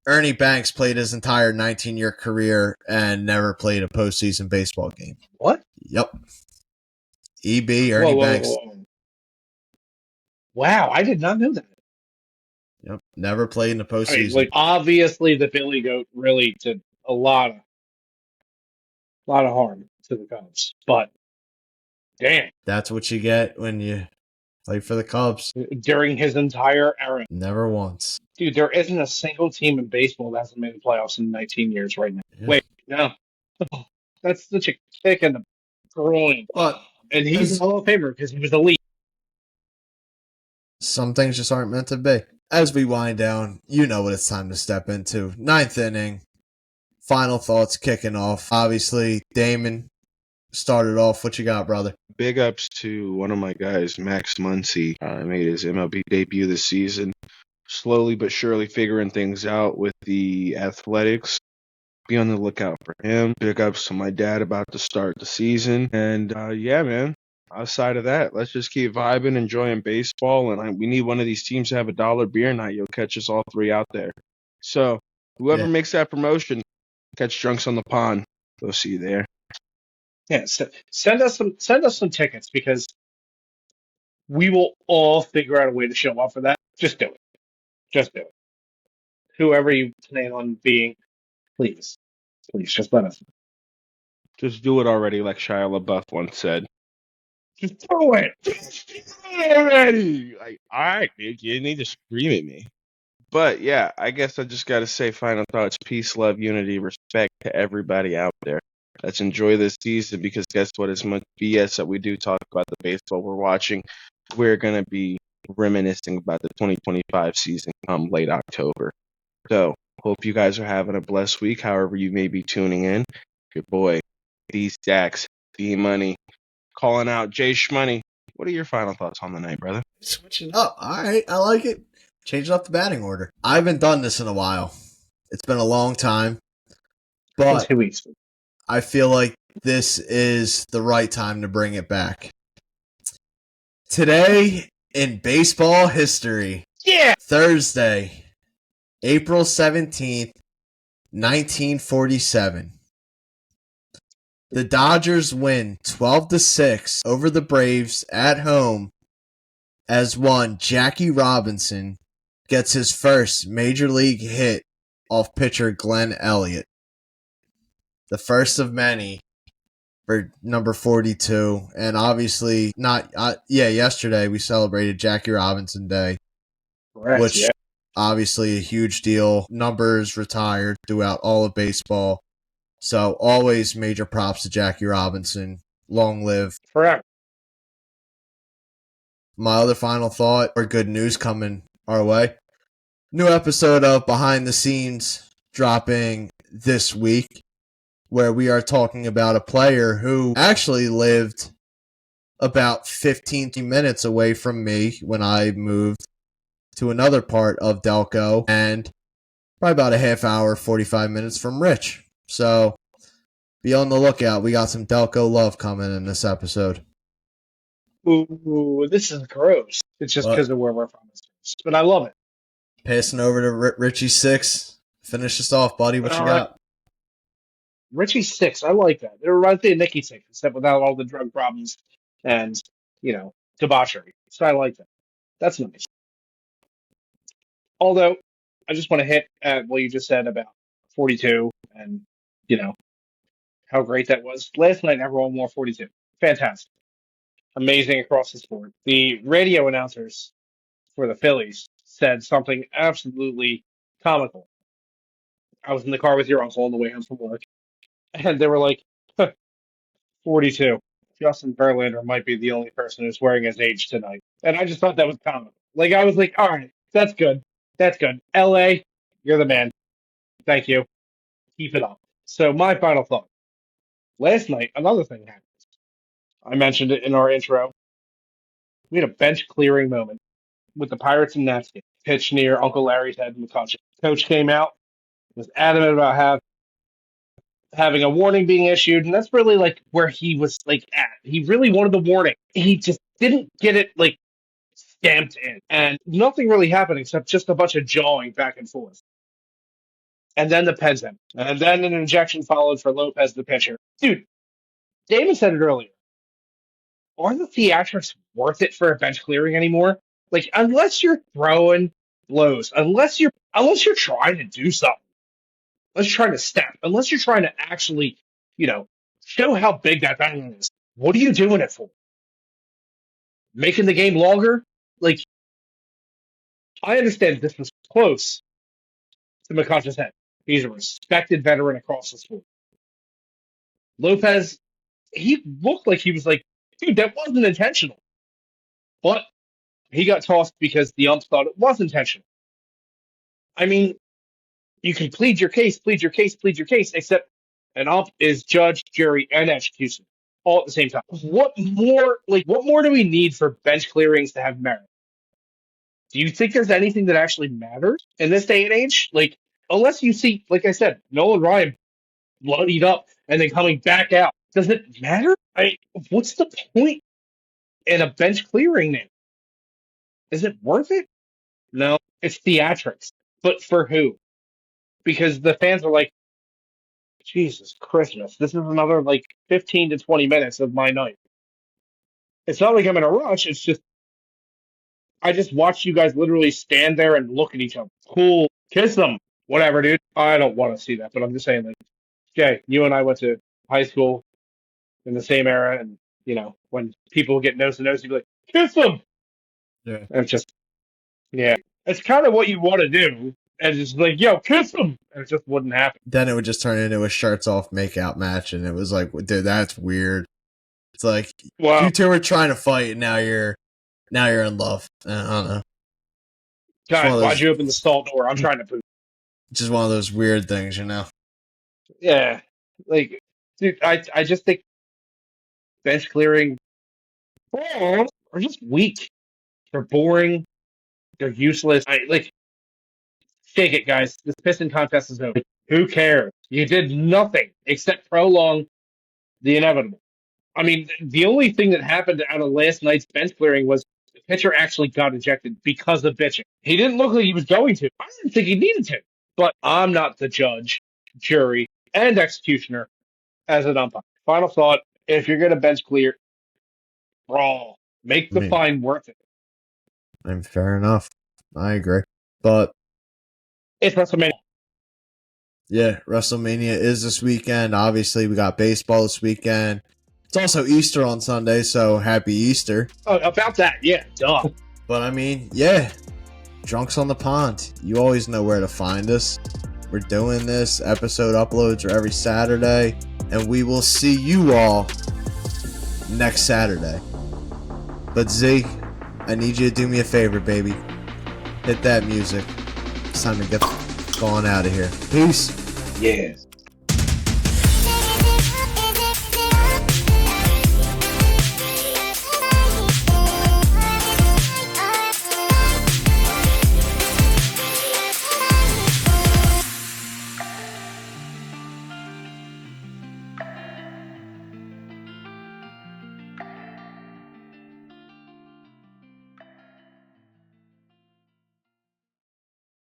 Speaker 2: Ernie Banks played his entire 19-year career and never played a postseason baseball game.
Speaker 1: What?
Speaker 2: Yep. EB, Ernie Banks.
Speaker 1: Whoa. Wow, I did not know that.
Speaker 2: Yep, never played in the postseason.
Speaker 1: I mean, like obviously the Billy Goat really did a lot of harm to the Cubs, but damn,
Speaker 2: That's what you get when you play for the Cubs.
Speaker 1: during his entire era,
Speaker 2: Never once.
Speaker 1: dude, there isn't a single team in baseball that hasn't made the playoffs in 19 years right now.
Speaker 2: Yeah.
Speaker 1: Wait, no, that's such a kick in the groin.
Speaker 2: But
Speaker 1: And he's a Hall of Famer because he was elite.
Speaker 2: some things just aren't meant to be. As we wind down, you know what it's time to step into. 9th inning. Final thoughts kicking off. Obviously, Damon started off. What you got, brother?
Speaker 3: Big ups to one of my guys, Max Muncy. Made his MLB debut this season. Slowly but surely figuring things out with the Athletics. Be on the lookout for him. Big ups to my dad about to start the season. And yeah, man. Outside of that, let's just keep vibing, enjoying baseball. And we need one of these teams to have a $1 beer night. You'll catch us all three out there. So whoever makes that promotion, catch Drunks on the Pond. We'll see you there.
Speaker 1: Yeah, send us some tickets because we will all figure out a way to show up for that. Just do it. Just do it. Whoever you plan on being, please just let us know.
Speaker 3: Just do it already, like Shia LaBeouf once said.
Speaker 1: Just do it.
Speaker 3: Just do it already. Like, all right, dude, you need to scream at me. But yeah, I guess I just got to say final thoughts. Peace, love, unity, respect to everybody out there. Let's enjoy this season because guess what? As much BS that we do talk about the baseball we're watching, we're going to be reminiscing about the 2025 season come late October. So, hope you guys are having a blessed week, however you may be tuning in. Your boy, D Stacks, D Money, calling out Jay Shmoney. What are your final thoughts on the night, brother?
Speaker 2: Switching up. All right, I like it. Changing up the batting order. I haven't done this in a while. It's been a long time. But
Speaker 1: 2 weeks.
Speaker 2: I feel like this is the right time to bring it back. Today in baseball history.
Speaker 1: Yeah.
Speaker 2: Thursday, April 17th, 1947. The Dodgers win 12-6 over the Braves at home as one Jackie Robinson gets his first major league hit off pitcher Glenn Elliott. The first of many for number 42. And obviously, yesterday we celebrated Jackie Robinson Day,
Speaker 1: Correct,
Speaker 2: which
Speaker 1: yeah.
Speaker 2: obviously a huge deal. Numbers retired throughout all of baseball. So always major props to Jackie Robinson. Long live.
Speaker 1: Correct.
Speaker 2: My other final thought, or good news coming our way. New episode of Behind the Scenes dropping this week, where we are talking about a player who actually lived about 15 minutes away from me when I moved to another part of Delco, and probably about a half hour, 45 minutes from Rich. So be on the lookout. We got some Delco love coming in this episode.
Speaker 1: Ooh, this is gross. It's just because of where we're from. But I love it.
Speaker 2: Passing over to Richie 6. Finish us off, buddy. What you got?
Speaker 1: Richie 6. I like that. It reminds me of Nicky 6, except without all the drug problems and, debauchery. So I like that. That's nice. Although, I just want to hit at what you just said about 42 and, how great that was. Last night, everyone wore 42. Fantastic. Amazing across the board. The radio announcers for the Phillies said something absolutely comical. I was in the car with your uncle on the way home from work, and they were like, 42. Justin Verlander might be the only person who's wearing his age tonight. And I just thought that was comical. Like, I was like, all right, that's good. That's good. LA, you're the man. Thank you. Keep it up. So my final thought. Last night, another thing happened. I mentioned it in our intro. We had a bench clearing moment with the Pirates and Nats game. Pitch near Uncle Larry's head in the country. Coach came out, was adamant about having a warning being issued, and that's really like where he was like at. He really wanted the warning. He just didn't get it like stamped in, and nothing really happened except just a bunch of jawing back and forth. And then the Pens him, and then an injection followed for Lopez, the pitcher. Dude, Damon said it earlier. Are the theatrics worth it for a bench clearing anymore? Like, unless you're throwing blows, unless you're trying to do something, unless you're trying to step, unless you're trying to actually, show how big that bang is. What are you doing it for? Making the game longer? Like, I understand this was close to McCutcheon's head. He's a respected veteran across the sport. Lopez, he looked like he was like, dude, that wasn't intentional. But he got tossed because the umps thought it was intentional. I mean, you can plead your case, except an ump is judge, jury, and execution all at the same time. What more do we need for bench clearings to have merit? Do you think there's anything that actually matters in this day and age? Like, unless you see, like I said, Nolan Ryan bloodied up and then coming back out. Does it matter? What's the point in a bench clearing now? Is it worth it? No, it's theatrics. But for who? Because the fans are like, Jesus Christmas, this is another 15 to 20 minutes of my night. It's not like I'm in a rush. It's just, I just watched you guys literally stand there and look at each other. Cool. Kiss them. Whatever, dude. I don't want to see that, but I'm just saying, Jay, you and I went to high school in the same era, and, when people get nose to nose, you'd be like, kiss them.
Speaker 2: Yeah.
Speaker 1: And it's just, yeah. It's kind of what you want to do. And it's like, yo, kiss them. And it just wouldn't happen.
Speaker 2: Then it would just turn into a shirts off makeout match, and it was like, dude, that's weird. It's like, you two were trying to fight, and now you're in love. I don't know.
Speaker 1: Guys, why'd you open the stall door? I'm trying to poop.
Speaker 2: Just one of those weird things,
Speaker 1: Yeah. Dude, I just think bench clearing are just weak. They're boring. They're useless. Shake it, guys. This piston contest is over. Who cares? You did nothing except prolong the inevitable. I mean, the only thing that happened out of last night's bench clearing was the pitcher actually got ejected because of bitching. He didn't look like he was going to. I didn't think he needed to. But I'm not the judge, jury, and executioner as an umpire. Final thought, if you're going to bench clear, brawl. Make the fine worth it.
Speaker 2: I'm fair enough. I agree. But
Speaker 1: It's WrestleMania.
Speaker 2: yeah, WrestleMania is this weekend. Obviously, we got baseball this weekend. It's also Easter on Sunday, so happy Easter.
Speaker 1: Oh, about that, yeah, duh.
Speaker 2: But I mean, yeah, Drunks on the Pond. You always know where to find us. We're doing this. Episode uploads are every Saturday. And we will see you all next Saturday. But Z, I need you to do me a favor, baby. Hit that music. It's time to get going out of here. Peace.
Speaker 1: Yes.